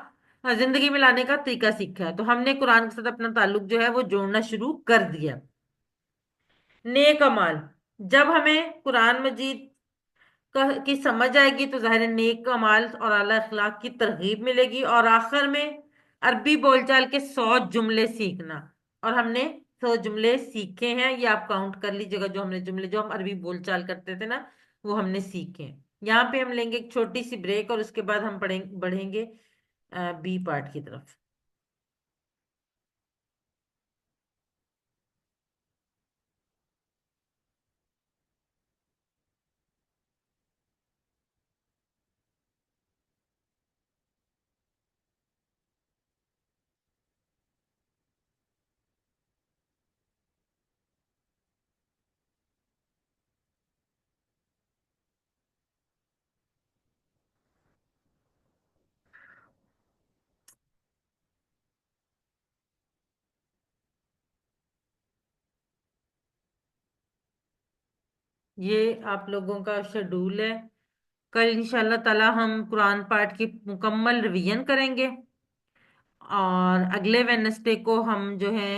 जिंदगी में लाने का तरीका सीखा है। तो हमने कुरान के साथ अपना ताल्लुक जो है वो जोड़ना शुरू कर दिया। नेक अमाल, जब हमें कुरान मजीद की समझ आएगी तो जाहिर है नेक अमाल और आला अखलाक की तरगीब मिलेगी। और आखिर में अरबी बोलचाल के 100 जुमले सीखना। और हमने 100 जुमले सीखे हैं, ये आप काउंट कर लीजिएगा। जो हमने जुमले जो हम अरबी बोलचाल करते थे ना वो हमने सीखे हैं। यहाँ पे हम लेंगे एक छोटी सी ब्रेक और उसके बाद हम बढ़ेंगे बी पार्ट की तरफ। یہ آپ لوگوں کا شیڈول ہے۔ کل انشاءاللہ تعالی ہم قرآن پاک کی مکمل ریویژن کریں گے، اور اگلے وینسڈے کو ہم جو ہے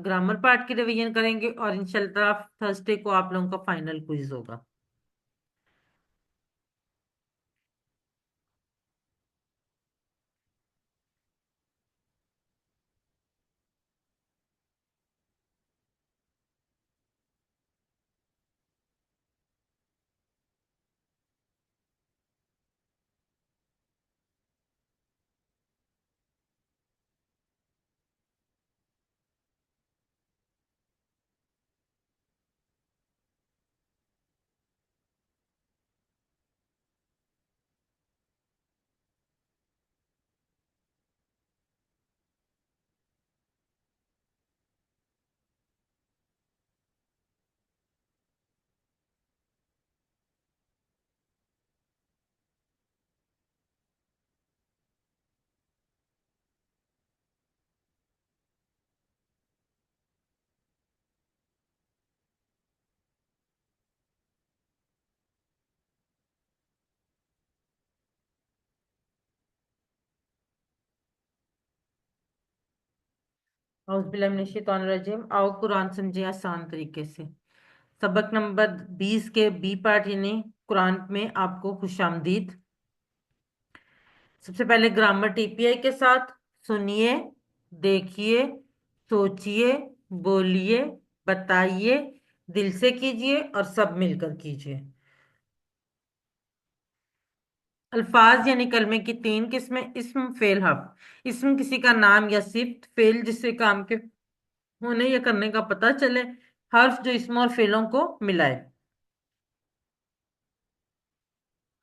گرامر پارٹ کی ریویژن کریں گے، اور انشاءاللہ تھرسڈے کو آپ لوگوں کا فائنل کوئز ہوگا۔ اعوذ باللہ من الشیطان الرجیم، آؤ قرآن سمجھے آسان طریقے سے۔ سبق نمبر 20 کے بی پارٹ یعنی قرآن میں آپ کو خوش آمدید۔ سب سے پہلے گرامر ٹی پی آئی کے ساتھ سنیے، دیکھیے، سوچیے، بولیے، بتائیے، دل سے کیجیے اور سب مل کر کیجیے۔ الفاظ یعنی کلمے کی تین قسمیں: اسم، فعل، حرف۔ اسم کسی کا نام یا صفت، فعل جس سے کام کے ہونے یا کرنے کا پتہ چلے، حرف جو اسموں اور فعلوں کو ملائے۔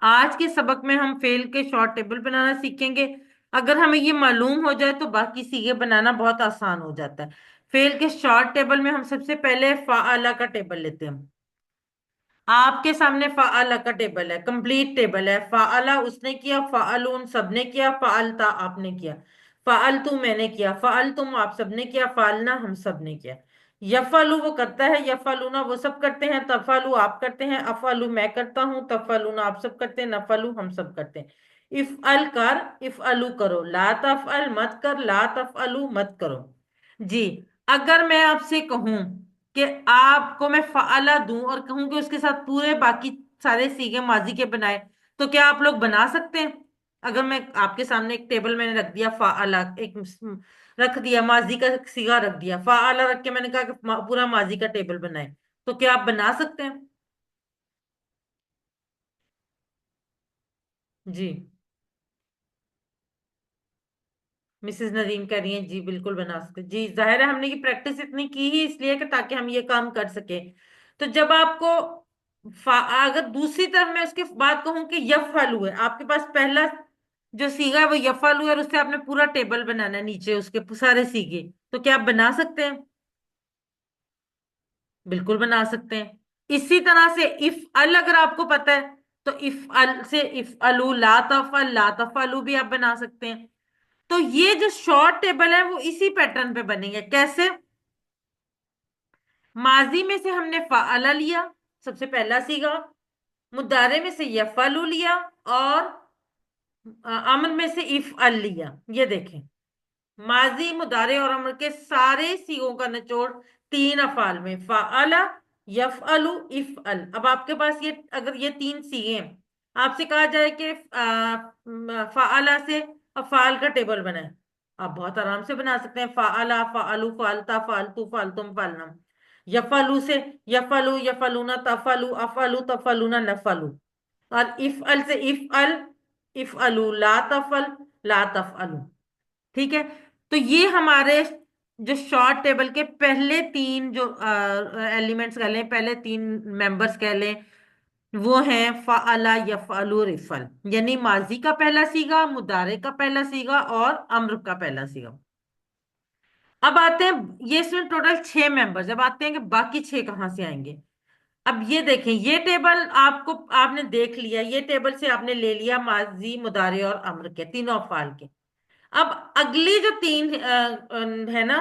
آج کے سبق میں ہم فعل کے شارٹ ٹیبل بنانا سیکھیں گے۔ اگر ہمیں یہ معلوم ہو جائے تو باقی صیغے بنانا بہت آسان ہو جاتا ہے۔ فعل کے شارٹ ٹیبل میں ہم سب سے پہلے فعل کا ٹیبل لیتے ہیں۔ آپ کے سامنے فعل کا ٹیبل ہے، کمپلیٹ ٹیبل ہے۔ فعل اس نے کیا، فعلون سب نے کیا، فعلتا آپ نے کیا، فعلتو میں نے کیا، فعلتم آپ سب نے کیا، فعلنا ہم سب نے کیا۔ یفعلو وہ کرتا ہے، یفعلونا وہ سب کرتے ہیں، تفعلو آپ کرتے ہیں، افعلو میں کرتا ہوں، تفعلونا آپ سب کرتے ہیں، نفعلو ہم سب کرتے ہیں۔ افعل کر، افعلو کرو، لا تفعل مت کر، لا تفعلو مت کرو۔ جی، اگر میں آپ سے کہوں کہ آپ کو میں فعلہ دوں اور کہوں کہ اس کے ساتھ پورے باقی سارے سیغے ماضی کے بنائے، تو کیا آپ لوگ بنا سکتے ہیں؟ اگر میں آپ کے سامنے ایک ٹیبل میں نے رکھ دیا فعلہ، ایک رکھ دیا ماضی کا سیغہ رکھ دیا فعلہ رکھ کے میں نے کہا کہ پورا ماضی کا ٹیبل بنائے، تو کیا آپ بنا سکتے ہیں؟ جی، مسز ندیم کہہ رہی ہیں جی بالکل بنا سکتے، جی ظاہر ہے ہم نے یہ پریکٹس اتنی کی ہی اس لیے کہ تاکہ ہم یہ کام کر سکیں۔ تو جب آپ کو اگر دوسری طرف میں اس کے بعد کہوں کہ یفعلو ہے، آپ کے پاس پہلا جو سیگا ہے وہ یفعلو ہے، اور اس سے آپ نے پورا ٹیبل بنانا ہے نیچے اس کے سارے سیگے، تو کیا آپ بنا سکتے ہیں؟ بالکل بنا سکتے ہیں۔ اسی طرح سے افعل اگر آپ کو پتا ہے تو افعل سے افعلو، لا تفعل لا تفعلو بھی آپ بنا سکتے ہیں۔ تو یہ جو شارٹ ٹیبل ہے وہ اسی پیٹرن پہ بنیں گے۔ کیسے؟ ماضی میں سے ہم نے فعلا لیا، سب سے پہلا سیگا، مضارع میں سے یفعلو لیا، اور امر میں سے افعل لیا۔ یہ دیکھیں، ماضی، مضارع اور امر کے سارے سیغوں کا نچوڑ تین افعال میں: فعل، یفعل، افعل۔ اب آپ کے پاس یہ اگر یہ تین سیغے ہیں، آپ سے کہا جائے کہ فعل سے افعال کا ٹیبل بنائیں، آپ بہت آرام سے بنا سکتے ہیں۔ فعل، فعلو، فعلتا، فعلتو، فعلتم، فعلنم۔ یفعلو سے یفعلو، یفعلون، تفعلو، افعلو، تفعلون، نفعلو۔ اور افعل سے افعل، افعلو، لا تفعل لا تفعلو۔ ٹھیک ہے؟ تو یہ ہمارے جو شارٹ ٹیبل کے پہلے تین جو ایلیمنٹس کہہ لیں، پہلے تین ممبرس کہہ لیں، وہ ہیں فعل، یفعل اور افعل، یعنی ماضی کا پہلا سیگا، مضارع کا پہلا سیگا اور امر کا پہلا سیگا۔ اب آتے ہیں، یہ اس میں ٹوٹل 6 ممبر، جب آتے ہیں کہ باقی 6 کہاں سے آئیں گے۔ اب یہ دیکھیں، یہ ٹیبل آپ نے دیکھ لیا، یہ ٹیبل سے آپ نے لے لیا ماضی، مضارع اور امر کے تینوں افعال کے۔ اب اگلی جو تین ہے نا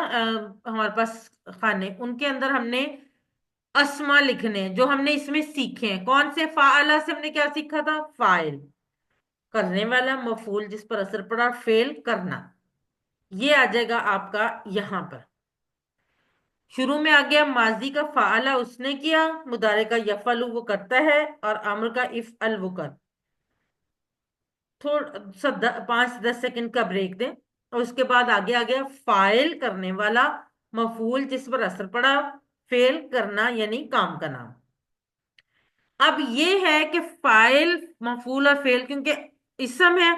ہمارے پاس خانے، ان کے اندر ہم نے اسما لکھنے ہیں جو ہم نے اس میں سیکھے ہیں. کون سے؟ فعلا سے ہم نے کیا سیکھا تھا؟ فائل، کرنے والا، مفعول جس پر اثر پڑا، فعل کرنا. یہ آ جائے گا آپ کا یہاں پر. شروع میں آ گیا ماضی کا فعلا اس نے کیا، مضارع کا یفعلو وہ کرتا ہے، اور امر کا افعل وہ کر. تھوڑا سا 5 سے 10 سیکنڈ کا بریک دیں، اور اس کے بعد آگے آ گیا فائل کرنے والا، مفعول جس پر اثر پڑا، فعل کرنا یعنی کام کا نام. اب یہ ہے کہ فائل، مفعول اور فعل کیونکہ اسم ہے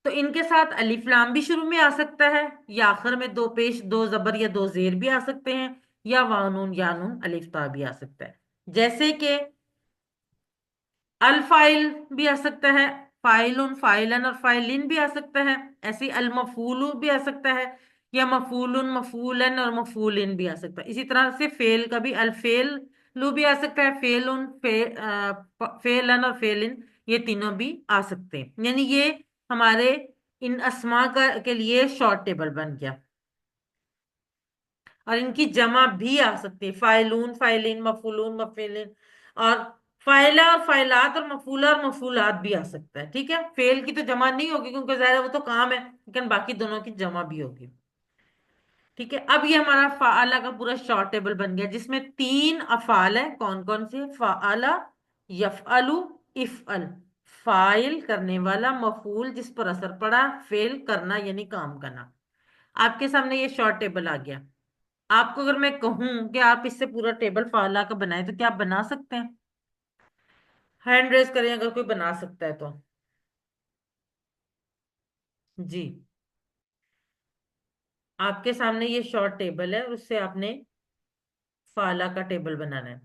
تو ان کے ساتھ الف لام بھی شروع میں آ سکتا ہے، یا آخر میں دو پیش، دو زبر یا دو زیر بھی آ سکتے ہیں، یا وانون یا نون الف تا بھی آ سکتا ہے. جیسے کہ الفائل بھی آ سکتا ہے، فائلن، فائلن اور فائلن بھی آ سکتا ہے. ایسے ہی المفعول بھی آ سکتا ہے، یا مفعول، مفعولن اور مفعولن بھی آ سکتا ہے. اسی طرح سے فعل کا بھی الفعل لو بھی آ سکتا ہے، فعلن، فعلن اور فعلن یہ تینوں بھی آ سکتے ہیں. یعنی یہ ہمارے ان اسما کا کے لیے شارٹ ٹیبل بن گیا. اور ان کی جمع بھی آ سکتی ہے، فائلون، فائلین، مفعولون، مفعلین، اور فائلہ اور فائلات اور مفعولہ اور مفعولات بھی آ سکتا ہے. ٹھیک ہے، فعل کی تو جمع نہیں ہوگی کیونکہ ظاہر ہے وہ تو کام ہے، لیکن باقی دونوں کی جمع بھی ہوگی. ٹھیک ہے، اب یہ ہمارا فعلہ کا پورا شارٹ ٹیبل بن گیا جس میں 3 افعال ہیں. کون کون سے؟ فعلہ، یفعلو، افعل. فائل کرنے والا، مفعول جس پر اثر پڑا، فعل کرنا یعنی کام کرنا. آپ کے سامنے یہ شارٹ ٹیبل آ گیا. آپ کو اگر میں کہوں کہ آپ اس سے پورا ٹیبل فعلہ کا بنائیں تو کیا آپ بنا سکتے ہیں؟ ہینڈ ریز کریں اگر کوئی بنا سکتا ہے تو. جی، آپ کے سامنے یہ شارٹ ٹیبل ہے، اس سے آپ نے فعلہ کا ٹیبل بنانا ہے.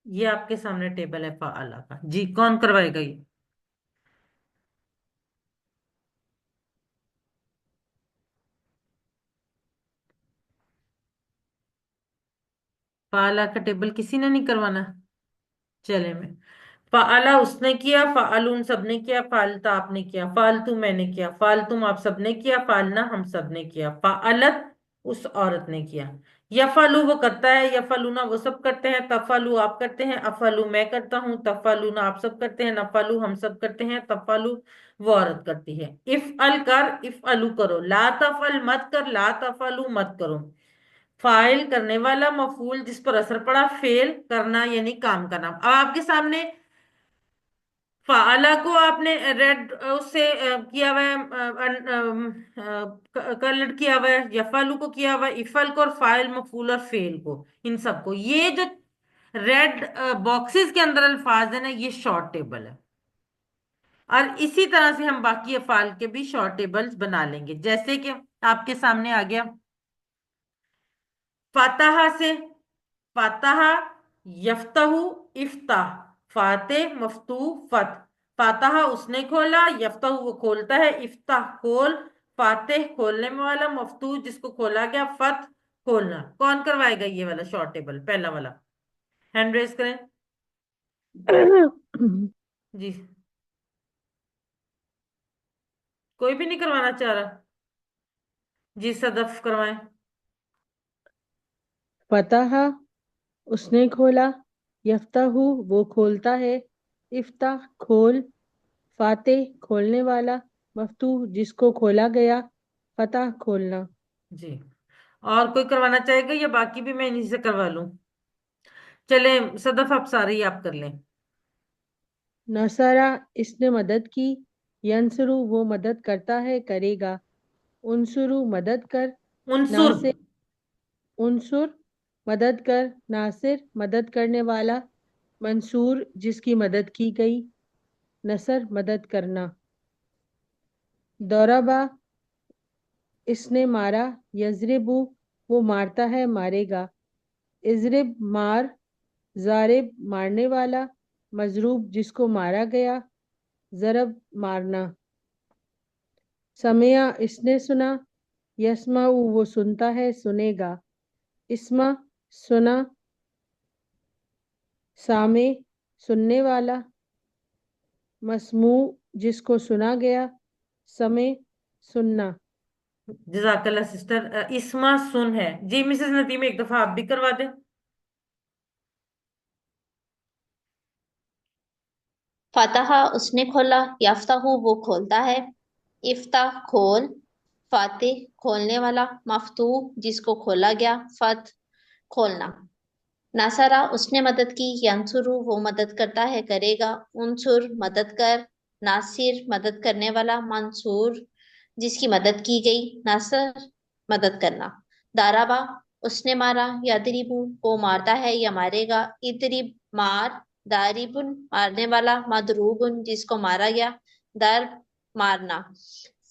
یہ آپ کے سامنے ٹیبل ہے فعلہ کا. جی، کون کروائے گا یہ؟ فعلہ کا ٹیبل کسی نے نہیں کروانا؟ چلے میں. فعلا اس نے کیا، فعلون سب نے کیا، فعلتا آپ نے کیا، فعلتو میں نے کیا، فعلتم آپ سب نے کیا، فعلنا ہم سب نے کیا، فعلت اس عورت نے کیا. یفعلو وہ کرتا ہے، یفعلونا وہ سب کرتے ہیں، تفعلو آپ کرتے ہیں، افعلو میں کرتا ہوں، تفعلونا آپ سب کرتے ہیں، نفعلو ہم سب کرتے ہیں، تفعلو وہ عورت کرتی ہے. افعل کر، افعلو کرو، لا تفعل مت کر، لا تفعلو مت کرو. فائل کرنے والا، مفعول جس پر اثر پڑا، فعل کرنا یعنی کام کا نام. اب آپ کے سامنے فعلا کو آپ نے ریڈ اس سے کیا ہوا ہے، کلر کیا ہوا ہے، یفعلو کو کیا ہوا ہے، افعل کو، اور فائل، مفعول اور فعل کو، ان سب کو. یہ جو ریڈ باکسز کے اندر الفاظ ہیں نا، یہ شارٹ ٹیبل ہے. اور اسی طرح سے ہم باقی افعال کے بھی شارٹ ٹیبلز بنا لیں گے. جیسے کہ آپ کے سامنے آ گیا فاتحہ سے، فاتحہ، یفتح، افتح، فاتح، مفتوح، فتح. فاتحہ اس نے کھولا، یفتح وہ کھولتا ہے، افتح کھول، فاتح کھولنے والا، مفتوح جس کو کھولا گیا، فتح کھولنا. کون کروائے گا یہ والا شارٹ ٹیبل پہلا والا؟ ہینڈ ریز کریں. جی، کوئی بھی نہیں کروانا چاہ رہا؟ جی، صدف کروائیں. فتح اس نے کھولا، یفتح وہ کھولتا ہے، افتح کھول، فاتح کھولنے والا، مفتوح جس کو کھولا گیا، فتح کھولنا. جی، اور کوئی کروانا چاہے گا یا باقی بھی میں انہیں سے کروا لوں؟ چلیں صدف آپ سارے ہی آپ کر لیں. نصرہ اس نے مدد کی، ینصرو وہ مدد کرتا ہے، کرے گا، انصرو مدد کر، عنصر. ناصر انصر مدد کر، ناصر مدد کرنے والا، منصور جس کی مدد کی گئی، نصر مدد کرنا. ضربہ اس نے مارا، یضرب وہ مارتا ہے، مارے گا، اضرب مار، ضارب مارنے والا، مضروب جس کو مارا گیا، ضرب مارنا. سمع اس نے سنا، یسمع وہ سنتا ہے، سنے گا، اسمع سنا، سامع سننے والا، مسموع जिसको सुना गया, समय सुनना। जजाकल्ला सिस्टर। इस्मा सुन है जी। मिसेस नदीम एक दफा आप भी करवा दें। फतहा उसने खोला, यफ्ताहु वो खोलता है, इफ्ताह खोल, फातिह खोलने वाला, मफतूह जिसको खोला गया, फत खोलना। नासरा उसने मदद की, यंसुरु वो मदद करता है करेगा, उनसुर मदद कर, नासिर मदद करने वाला, मंसूर जिसकी मदद की गई, नासर मदद करना। दाराबा उसने मारा, यदरिबु वो मारता है या मारेगा, इदरिब मार, दारिबुन मारने वाला, मदरूबुन जिसको मारा गया, दर मारना।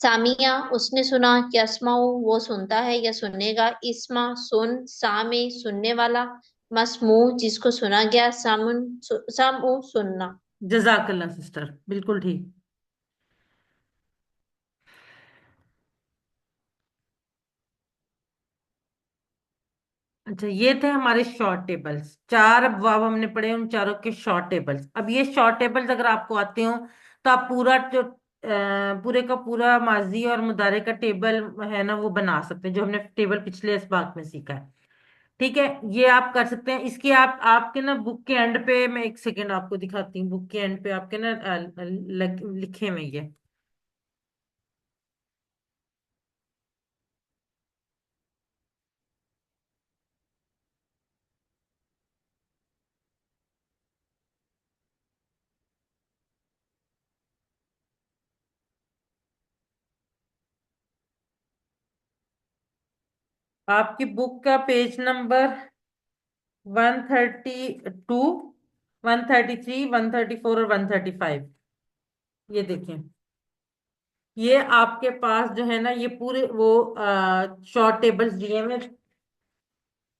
सामिया उसने सुना, यस्माउ वो सुनता है या सुनेगा, इस्मा सुन, सामे सुनने वाला, मसमू जिसको सुना गया, सामू सुनना। जजाकल्ला सिस्टर, बिल्कुल ठीक। अच्छा, ये थे हमारे शॉर्ट टेबल्स। चार अबवाब हमने पढ़े, उन चारों के शॉर्ट टेबल्स। अब ये शॉर्ट टेबल्स अगर आपको आते हो तो आप पूरा जो पूरे का पूरा माजी और मुदारे का टेबल है ना, वो बना सकते हैं, जो हमने टेबल पिछले इस बात में सीखा है। ठीक है, ये आप कर सकते हैं। इसकी आप आपके ना बुक के एंड पे, मैं एक सेकेंड आपको दिखाती हूँ। बुक के एंड पे आपके ना लिखे हुए ये। आपकी बुक का पेज नंबर 132, 133, 134 और 135, ये देखें। ये आपके पास जो है ना, ये पूरे वो शॉर्ट टेबल्स दिए हुए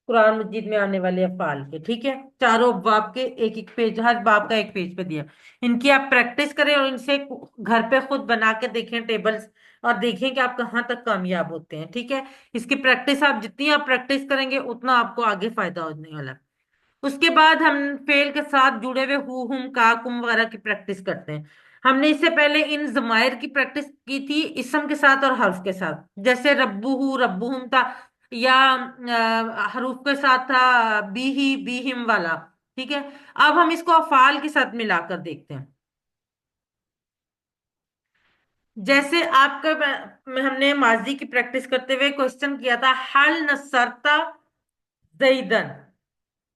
कुरान मजीद में आने वाले अफ़ाल के। ठीक है, चारों बाब के एक एक पेज, हर बाब का एक पेज पे दिया। इनकी आप प्रैक्टिस करें और इनसे घर पे खुद बना के देखें टेबल्स, और देखें कि आप कहाँ तक कामयाब होते हैं। ठीक है, इसकी प्रैक्टिस आप जितनी आप प्रैक्टिस करेंगे उतना आपको आगे फायदा होने वाला है। उसके बाद हम फेल के साथ जुड़े हुए हु हुम का कुम वगैरह की प्रैक्टिस करते हैं। हमने इससे पहले इन जमायर की प्रैक्टिस की थी इसम के साथ और हर्फ के साथ, जैसे रब्बुहु रब्बुहुम था, या हरूफ के साथ था बीही बीहिम वाला। ठीक है, अब हम इसको अफाल के साथ मिलाकर देखते हैं। जैसे आपका हमने माजी की प्रैक्टिस करते हुए क्वेश्चन किया था, हल नसरता जैदन,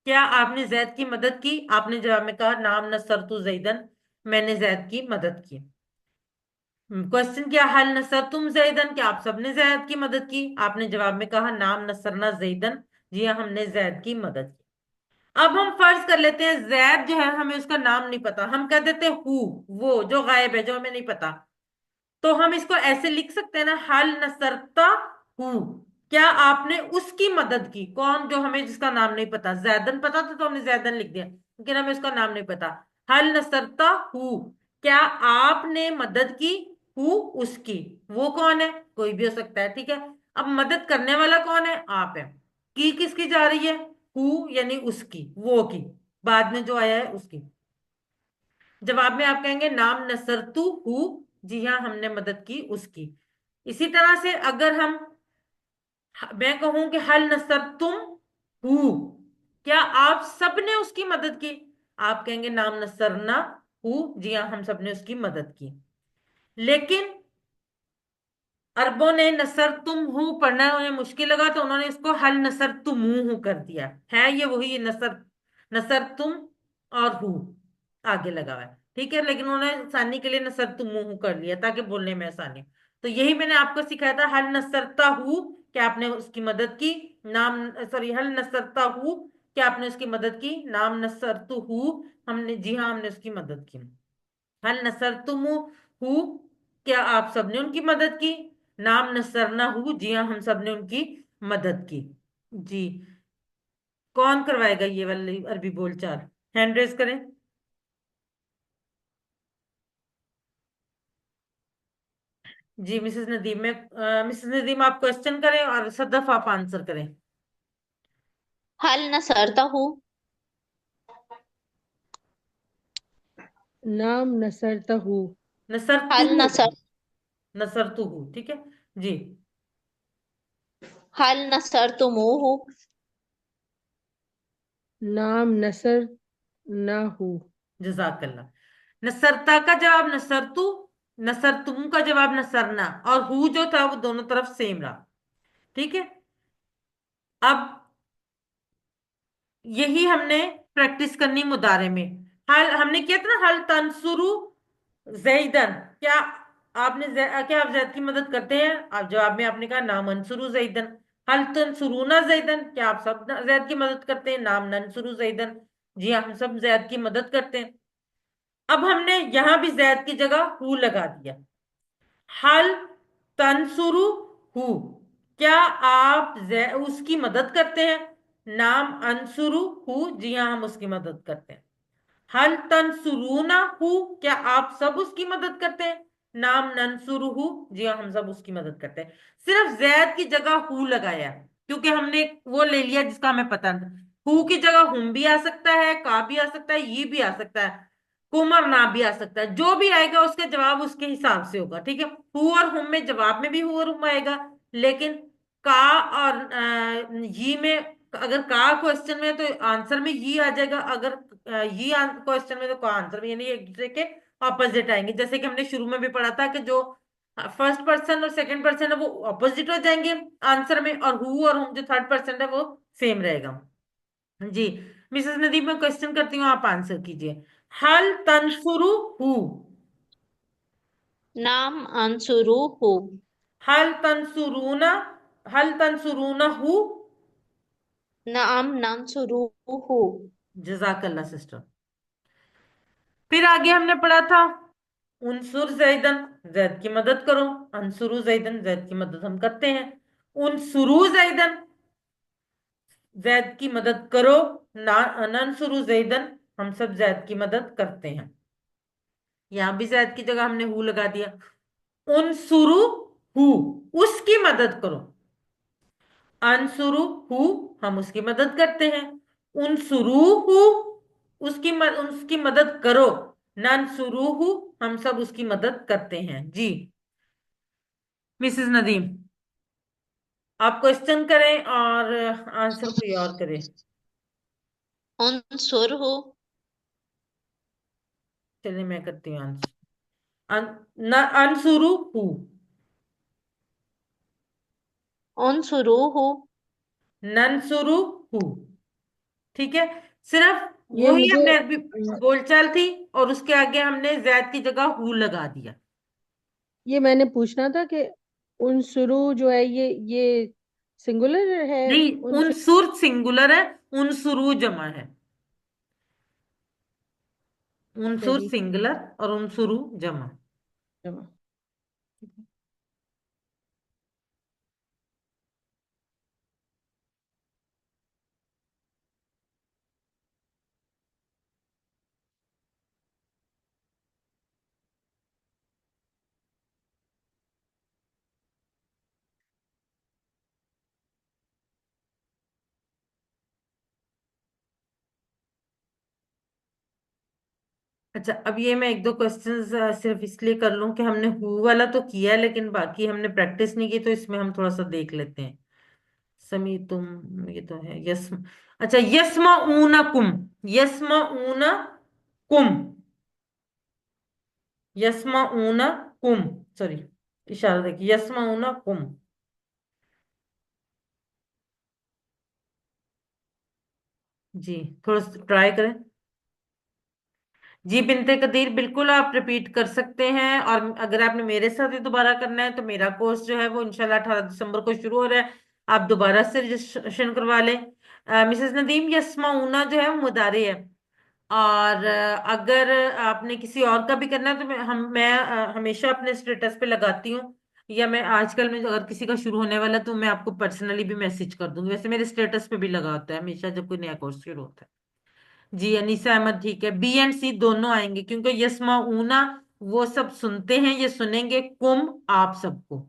क्या आपने जैद की मदद की? आपने जवाब में कहा नाम नसरतु जैदन, मैंने जैद की मदद की। क्वेश्चन किया, हल नसर तुम जैदन, क्या आप सबने जैद की मदद की? आपने जवाब में कहा नाम नसरना जैदन, जी हाँ हमने जैद की मदद की। अब हम फर्ज कर लेते हैं जैद जो है हमें उसका नाम नहीं पता, हम कह देते हैं हु, वो जो गायब है, जो हमें नहीं पता। तो हम इसको ऐसे लिख सकते हैं ना, हल नसरता हु, क्या आपने उसकी मदद की? कौन? जो हमें जिसका नाम नहीं पता। जैदन पता था तो हमने जैदन लिख दिया, लेकिन हमें उसका नाम नहीं पता। हल नसरता हु, क्या आपने मदद की? हु उसकी, वो कौन है? कोई भी हो सकता है। ठीक है, अब मदद करने वाला कौन है? आप है। की किसकी जा रही है? हु यानी उसकी, वो की, बाद में जो आया है उसकी। जवाब में आप कहेंगे नाम नसरतु हु, जी हाँ हमने मदद की उसकी। इसी तरह से अगर हम, मैं कहूं कि हल नसर तुम हु, क्या आप सबने उसकी मदद की? आप कहेंगे नाम नसरना हु, जी हाँ हम सबने उसकी मदद की। लेकिन अरबों ने नसर तुम हु पढ़ना उन्हें मुश्किल लगा, तो उन्होंने इसको हल नसर तुम हु कर दिया है। ये वही नसर, नसर तुम और हु आगे लगा हुआ है। ठीक है, लेकिन उन्होंने आसानी के लिए नसर तुम हु कर लिया ताकि बोलने में आसानी। तो यही मैंने आपको सिखाया था, हल नसरता हु, क्या आपने उसकी मदद की? नाम, सॉरी, हल नसरता हु, क्या आपने उसकी मदद की? नाम नसरतु हु, हमने, जी हाँ हमने उसकी मदद की। हल नसरतुमु हु, क्या आप सबने उनकी मदद की? नाम नसरना हु, जी हाँ हम सबने उनकी मदद की। जी, कौन करवाएगा ये वाली अरबी बोलचाल? हैंड रेज करें। जी मिसेस नदीम, में मिसेस नदीम आप क्वेश्चन करें और सदफ आप आंसर करें। हल नसरता हूँ, नाम नसरतहू। हल नसरतुहु, नसर नसरतुहु, ठीक है जी। हल नसरतुमूहु। नाम नसर ना हूँ। जजाकल्ला। नसरता का जवाब नसरतु, नसरतुम का जवाब नसरना, और हु जो था वो दोनों तरफ सेम रहा। ठीक है। अब यही हमने प्रैक्टिस करनी मुदारे में। हल हमने किया था ना, हल तंसुरु जैदन, क्या आपने क्या आप जैद की मदद करते हैं? आप जवाब में आपने कहा नाम अंसुरु जैदन। हल तंसुरुना जैदन, क्या आप सब जैद की मदद करते हैं? नाम नंसुरु जैदन। जी हाँ, हम सब जैद की मदद करते हैं। अब हमने यहां भी जैद की जगह हु लगा दिया। हल तंसुरु हु, क्या आप उसकी मदद करते हैं? नाम अंसुरु हु, जी हाँ हम उसकी मदद करते हैं। हल तंसुरूना हु, क्या आप सब उसकी मदद करते हैं? नाम नंसुरुहु, जी हाँ हम सब उसकी मदद करते हैं। सिर्फ जैद की जगह हु लगाया क्योंकि हमने वो ले लिया जिसका हमें पता नहीं था। हु की जगह हुम भी आ सकता है, का भी आ सकता है, ये भी आ सकता है, कुमर ना भी आ सकता है। जो भी आएगा उसका जवाब उसके हिसाब से होगा। ठीक है। हु और हुम में जवाब में भी हु और हुम आएगा, लेकिन का और ये में, अगर का क्वेश्चन में तो आंसर में ये आ जाएगा, अगर ये क्वेश्चन में तो का आंसर में, यानी एक दूसरे के ऑपोजिट आएंगे। जैसे कि हमने शुरू में भी पढ़ा था कि जो फर्स्ट पर्सन और सेकंड पर्सन है वो ऑपोजिट हो जाएंगे आंसर में, और हु और हुम जो थर्ड पर्सन है वो सेम रहेगा। जी। मिसेस नदीम, मैं क्वेश्चन करती हूँ, आप आंसर कीजिए। हल तंसुरु हु, नाम अंसुरूहु। हल तंसुरूना, हल तंसुरूना हु। नाम नंसुरूहु। जजाकल्ला सिस्टर। फिर आगे हमने पढ़ा था उनसुर जैदन, जैद की मदद करो। अंसुरु जैदन, जैद की मदद हम करते हैं। उनसुरु जैदन, जैद की मदद करो। ना ननसुरु जैदन, हम सब जैद की मदद करते हैं। यहां भी जैद की जगह हमने हु लगा दिया। उनसुरु हु, उसकी मदद करो। अनसुरु हु, हम उसकी मदद करते हैं। उनसुरु हु, उसकी मदद करो। ननसुरु हु, हम सब उसकी मदद करते हैं। जी। मिसेस नदीम, आप क्वेश्चन करें और आंसर कोई और करे। उनसुरहु। चलिए मैं करती हूँ आंसर। अनसुरु हु, उनसुरूहु। ननसुरु हु। ठीक है। सिर्फ ये वही मुझे हमने अरबी बोलचाल थी, और उसके आगे हमने जैद की जगह हु लगा दिया। ये मैंने पूछना था कि उनसुरु जो है ये सिंगुलर है। नहीं, उनसुर उनसुर सिंगुलर है, उनसुरु जमा है। उनसुर सही सिंगुलर और उनसुरु जमा। जमा। अच्छा, अब ये मैं एक दो क्वेश्चंस सिर्फ इसलिए कर लूं कि हमने हु वाला तो किया है, लेकिन बाकी हमने प्रैक्टिस नहीं की, तो इसमें हम थोड़ा सा देख लेते हैं। समी तुम, ये तो है यस। अच्छा, यस्मा ऊना कुम, यस्मा ऊना कुम, यस्मा ऊना कुम, सॉरी, इशारा देखिए, यस्मा ऊना कुम। जी, थोड़ा ट्राई करें। जी बिनते कदीर, बिल्कुल आप रिपीट कर सकते हैं, और अगर आपने मेरे साथ ही दोबारा करना है तो मेरा कोर्स जो है वो इंशाल्लाह 18 दिसंबर को शुरू हो रहा है। आप दोबारा से रजिस्ट्रेशन करवा लें। मिसेस नदीम, यस्माउना जो है वो मुदारे है, और अगर आपने किसी और का भी करना है तो मैं हमेशा अपने स्टेटस पे लगाती हूँ, या मैं आजकल में अगर किसी का शुरू होने वाला है, तो मैं आपको पर्सनली भी मैसेज कर दूंगी। वैसे मेरे स्टेटस पे भी लगा होता है हमेशा जब कोई नया कोर्स शुरू होता है। जी अनीसा अहमद, ठीक है, बी एंड सी दोनों आएंगे क्योंकि यस्मा ऊना वो सब सुनते हैं, ये सुनेंगे कुम आप सबको।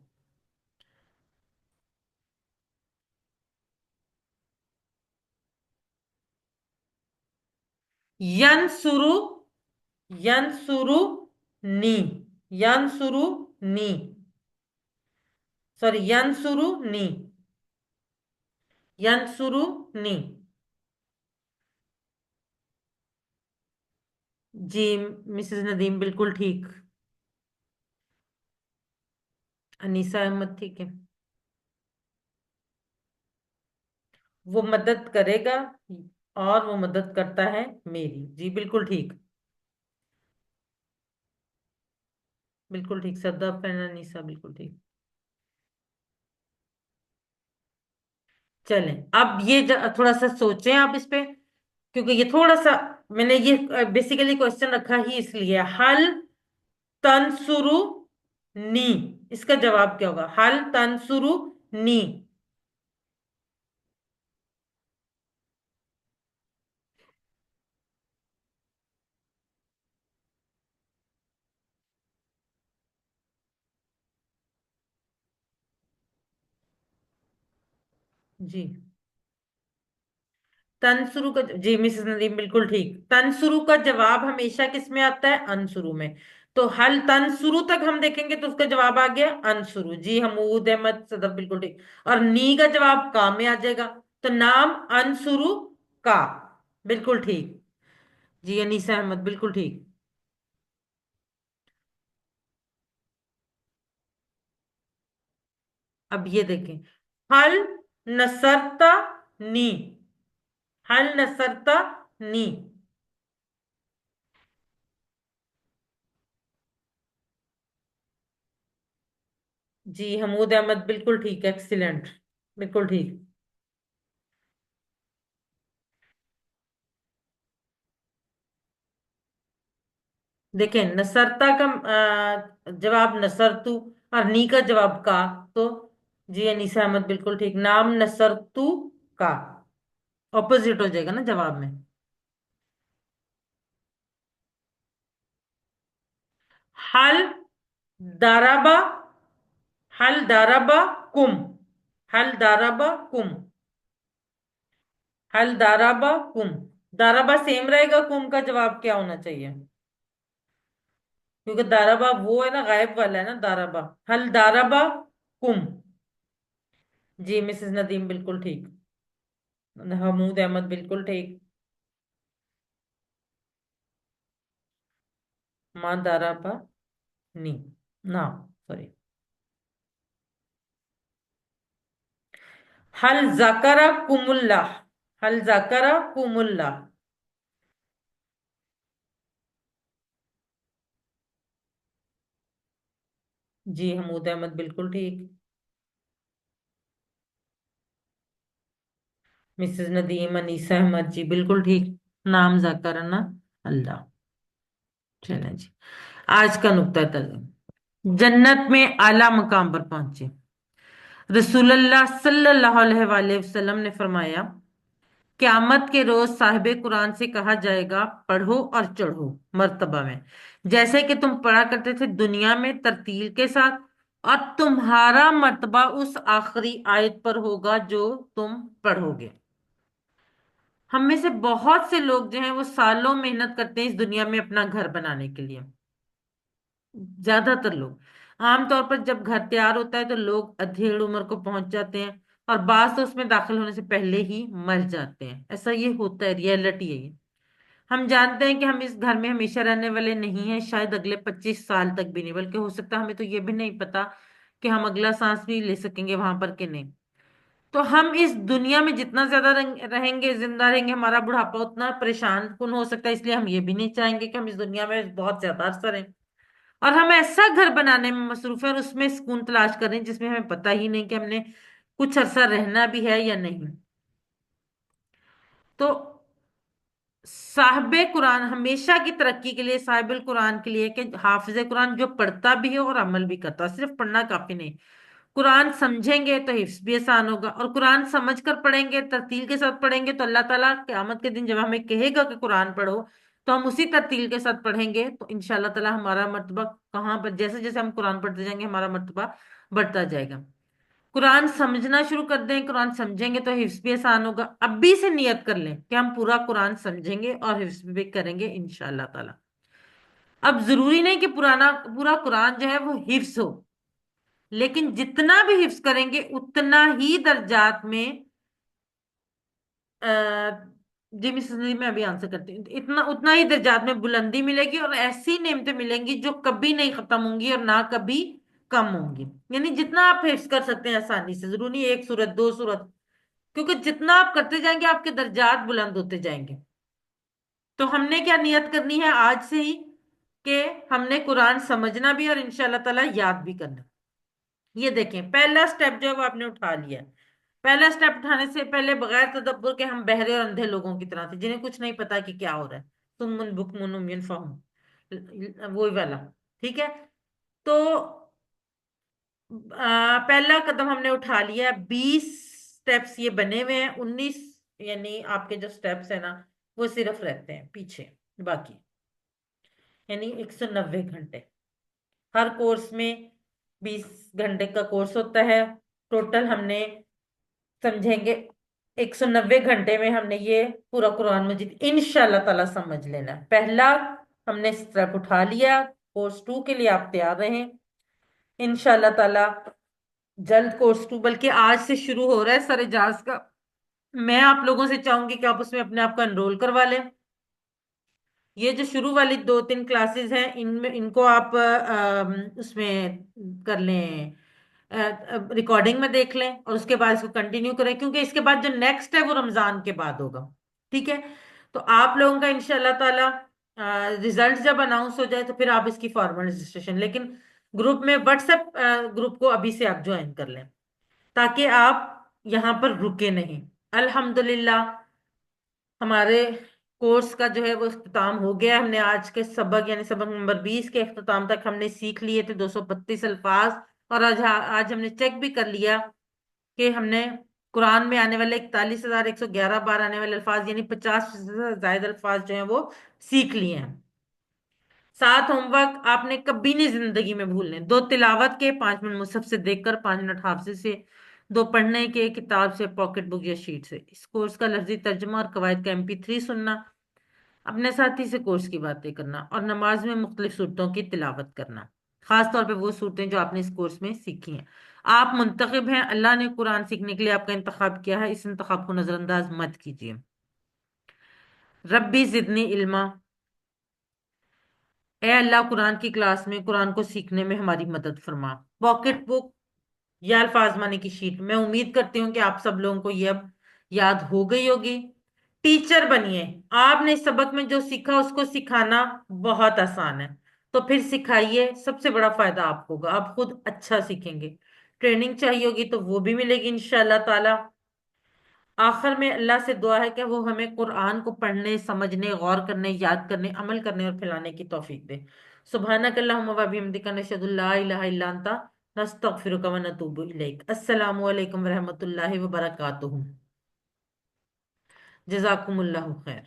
यन सुरु, यंसुरु नी, यंसुरु नी, सॉरी यंसुरु नी, यंसुरु नी। जी मिसेस नदीम बिल्कुल ठीक। अनीसा अहमद ठीक है। वो मदद करेगा और वो मदद करता है मेरी, जी बिल्कुल ठीक। बिल्कुल ठीक सदफ एंड अनीसा बिल्कुल ठीक। चलें अब ये थोड़ा सा सोचें आप इस पे, क्योंकि ये थोड़ा सा, मैंने ये बेसिकली क्वेश्चन रखा ही इसलिए। हल तंसुरु नी, इसका जवाब क्या होगा? हल तंसुरु नी। जी तंसुरु का, जी मिसेस नदीम बिल्कुल ठीक। तंसुरु का जवाब हमेशा किस में आता है? अनसुरु में। तो हल तंसुरु तक हम देखेंगे तो उसका जवाब आ गया अनसुरु। जी हमूद अहमद सदफ बिल्कुल ठीक। और नी का जवाब का में आ जाएगा, तो नाम अनसुरु का, बिल्कुल ठीक। जी अनीसा अहमद बिल्कुल ठीक। अब ये देखें, हल नसरता नी, हल नसरता नी। जी हमूद अहमद बिल्कुल ठीक, एक्सीलेंट, बिल्कुल ठीक। देखें नसरता का जवाब नसरतु, और नी का जवाब का। तो जी अनीसा अहमद बिल्कुल ठीक, नाम नसरतु का, ऑपोजिट हो जाएगा ना जवाब में। हल दाराबा, हल दाराबा कुम, हल दाराबा कुम, हल दाराबा कुम। दाराबा सेम रहेगा, कुम का जवाब क्या होना चाहिए? क्योंकि दाराबा वो है ना, गायब वाला है ना दाराबा। हल दाराबा कुम। जी मिसेस नदीम बिल्कुल ठीक। महमूद अहमद बिल्कुल ठीक। माँ दाराबा नी, ना, सॉरी। हल जकरा कुमुल्लाह, हल जकरा कुमुल्लाह। जी हमूद अहमद बिल्कुल ठीक। मिसेस नदीम अनीसा अहमद जी बिल्कुल ठीक, नाम जकरा ना अल्लाह। चलें जी, आज का नुक्ता जन्नत में आला मकाम पर पहुंचे। रसूलुल्लाह सल्लल्लाहु अलैहि वसल्लम ने फरमाया, क्यामत के रोज साहिबे कुरान से कहा जाएगा, पढ़ो और चढ़ो मर्तबा में, जैसे कि तुम पढ़ा करते थे दुनिया में तरतील के साथ, और तुम्हारा मर्तबा उस आखिरी आयत पर होगा जो तुम पढ़ोगे। हम में से बहुत से लोग जो हैं वो सालों मेहनत करते हैं इस दुनिया में अपना घर बनाने के लिए। ज्यादातर लोग, आमतौर पर जब घर तैयार होता है तो लोग अधेड़ उम्र को पहुंच जाते हैं, और बास तो उसमें दाखिल होने से पहले ही मर जाते हैं। ऐसा ये होता है, रियलिटी है ये। हम जानते हैं कि हम इस घर में हमेशा रहने वाले नहीं हैं, शायद अगले 25 साल तक भी नहीं, बल्कि हो सकता है हमें तो ये भी नहीं पता कि हम अगला सांस भी ले सकेंगे वहां पर कि नहीं। तो हम इस दुनिया में जितना ज्यादा रहेंगे, जिंदा रहेंगे, हमारा बुढ़ापा उतना परेशान कुन हो सकता है। इसलिए हम ये भी नहीं चाहेंगे कि हम इस दुनिया में बहुत ज्यादा अरसा रहें, और हम ऐसा घर बनाने में मसरूफ है और उसमें सुकून तलाश कर रहे हैं जिसमें हमें पता ही नहीं कि हमने कुछ अरसा रहना भी है या नहीं। तो साहिबे कुरान हमेशा की तरक्की के लिए, साहिबुल कुरान के लिए, कि हाफिज कुरान जो पढ़ता भी है और अमल भी करता है। सिर्फ पढ़ना काफी नहीं, कुरान समझेंगे तो हिफ्ज भी आसान होगा, और कुरान समझ कर पढ़ेंगे, तरतील के साथ पढ़ेंगे, तो अल्लाह ताला क़यामत के दिन जब हमें कहेगा कि कुरान पढ़ो, तो हम उसी तरतील के साथ पढ़ेंगे, तो इंशाअल्लाह ताला हमारा मर्तबा कहाँ पर, जैसे जैसे हम कुरान पढ़ते जाएंगे हमारा मर्तबा बढ़ता जाएगा। कुरान समझना शुरू कर दें, कुरान समझेंगे तो हिफ्ज भी आसान होगा। अभी से नियत कर लें कि हम पूरा कुरान समझेंगे और हिफ्ज भी करेंगे इंशाअल्लाह ताला। اب ضروری نہیں کہ پورا قرآن جو ہے وہ حفظ ہو، لیکن جتنا بھی حفظ کریں گے اتنا ہی درجات میں جی مسز نظیم، میں ابھی آنسر کرتی ہوں، اتنا ہی درجات میں بلندی ملے گی اور ایسی نعمتیں ملیں گی جو کبھی نہیں ختم ہوں گی اور نہ کبھی کم ہوں گی۔ یعنی جتنا آپ حفظ کر سکتے ہیں آسانی سے، ضروری نہیں ایک سورت دو سورت، کیونکہ جتنا آپ کرتے جائیں گے آپ کے درجات بلند ہوتے جائیں گے۔ تو ہم نے کیا نیت کرنی ہے آج سے ہی کہ ہم نے قرآن سمجھنا بھی اور انشاءاللہ تعالی یاد بھی کرنا۔ یہ دیکھیں پہلا سٹیپ جو ہے وہ آپ نے اٹھا لیا ہے۔ پہلا سٹیپ اٹھانے سے پہلے بغیر تدبر کے ہم بہرے اور اندھے لوگوں کی طرح تھے جنہیں کچھ نہیں پتا کہ کیا ہو رہا ہے، تم من بک من فہم، وہی والا۔ ٹھیک ہے، تو پہلا قدم ہم نے اٹھا لیا ہے، 20 سٹیپس یہ بنے ہوئے ہیں، 19 یعنی آپ کے جو سٹیپس ہیں نا وہ صرف رہتے ہیں پیچھے باقی، یعنی 190 گھنٹے ہر کورس میں، 20 گھنٹے کا کورس ہوتا ہے ٹوٹل۔ ہم نے سمجھیں گے 190 گھنٹے میں ہم نے یہ پورا قرآن مجید انشاءاللہ تعالی سمجھ لینا ہے۔ پہلا ہم نے سٹیپ اٹھا لیا، کورس 2 کے لیے آپ تیار رہیں انشاءاللہ تعالی۔ جلد کورس 2 بلکہ آج سے شروع ہو رہا ہے سر اجاز کا، میں آپ لوگوں سے چاہوں گی کہ آپ اس میں اپنے آپ کو انرول کروا لیں۔ یہ جو شروع والی 2-3 کلاسز ہیں ان کو آپ اس میں کر لیں، ریکارڈنگ میں دیکھ لیں اور اس کے بعد اس کو کنٹینیو کریں، کیونکہ اس کے بعد جو نیکسٹ ہے وہ رمضان کے بعد ہوگا۔ ٹھیک ہے، تو آپ لوگوں کا انشاءاللہ تعالی ریزلٹ جب اناؤنس ہو جائے تو پھر آپ اس کی فارمل رجسٹریشن، لیکن گروپ میں واٹس ایپ گروپ کو ابھی سے آپ جوائن کر لیں تاکہ آپ یہاں پر رکے نہیں۔ الحمدللہ ہمارے کورس کا جو ہے وہ اختتام ہو گیا۔ ہم نے آج کے سبق یعنی سبق نمبر 20 کے اختتام تک ہم نے سیکھ لیے تھے 232 الفاظ، اور آج ہم نے چیک بھی کر لیا کہ ہم نے قرآن میں آنے والے 41,111 بار آنے والے الفاظ یعنی 50 سے زائد الفاظ جو ہیں وہ سیکھ لیے ہیں۔ 7 ہوم ورک آپ نے کبھی نہیں زندگی میں بھولنے، 2 تلاوت کے، 5 منٹ مصحف سے دیکھ کر، 5 منٹ حافظ سے، 2 پڑھنے کے کتاب سے، پاکٹ بک یا شیٹ سے، اس کورس کا لفظی ترجمہ اور قواعد کا MP3 سننا، اپنے ساتھی سے کورس کی باتیں کرنا اور نماز میں مختلف صورتوں کی تلاوت کرنا، خاص طور پہ وہ صورتیں جو آپ نے اس کورس میں سیکھی ہیں۔ آپ منتخب ہیں، اللہ نے قرآن سیکھنے کے لیے آپ کا انتخاب کیا ہے، اس انتخاب کو نظر انداز مت کیجیے۔ ربی زدنی علما، اے اللہ قرآن کی کلاس میں قرآن کو سیکھنے میں ہماری مدد فرما۔ پاکٹ بک یا الفاظ مانی کی شیٹ، میں امید کرتی ہوں کہ آپ سب لوگوں کو یہ اب یاد ہو گئی ہوگی۔ ٹیچر بنیے، آپ نے اس سبق میں جو سیکھا اس کو سکھانا بہت آسان ہے، تو پھر سکھائیے، سب سے بڑا فائدہ آپ کو ہوگا، آپ خود اچھا سیکھیں گے۔ ٹریننگ چاہیے ہوگی تو وہ بھی ملے گی انشاءاللہ تعالی۔ آخر میں اللہ سے دعا ہے کہ وہ ہمیں قرآن کو پڑھنے، سمجھنے، غور کرنے، یاد کرنے، عمل کرنے اور پھیلانے کی توفیق دے۔ سبحانک اللہم و بحمدک، نشہد ان لا الہ الا انت، نستغفرک و نتوب الیک۔ السلام علیکم ورحمۃ اللہ وبرکاتہ۔ جزاکم اللہ خیر۔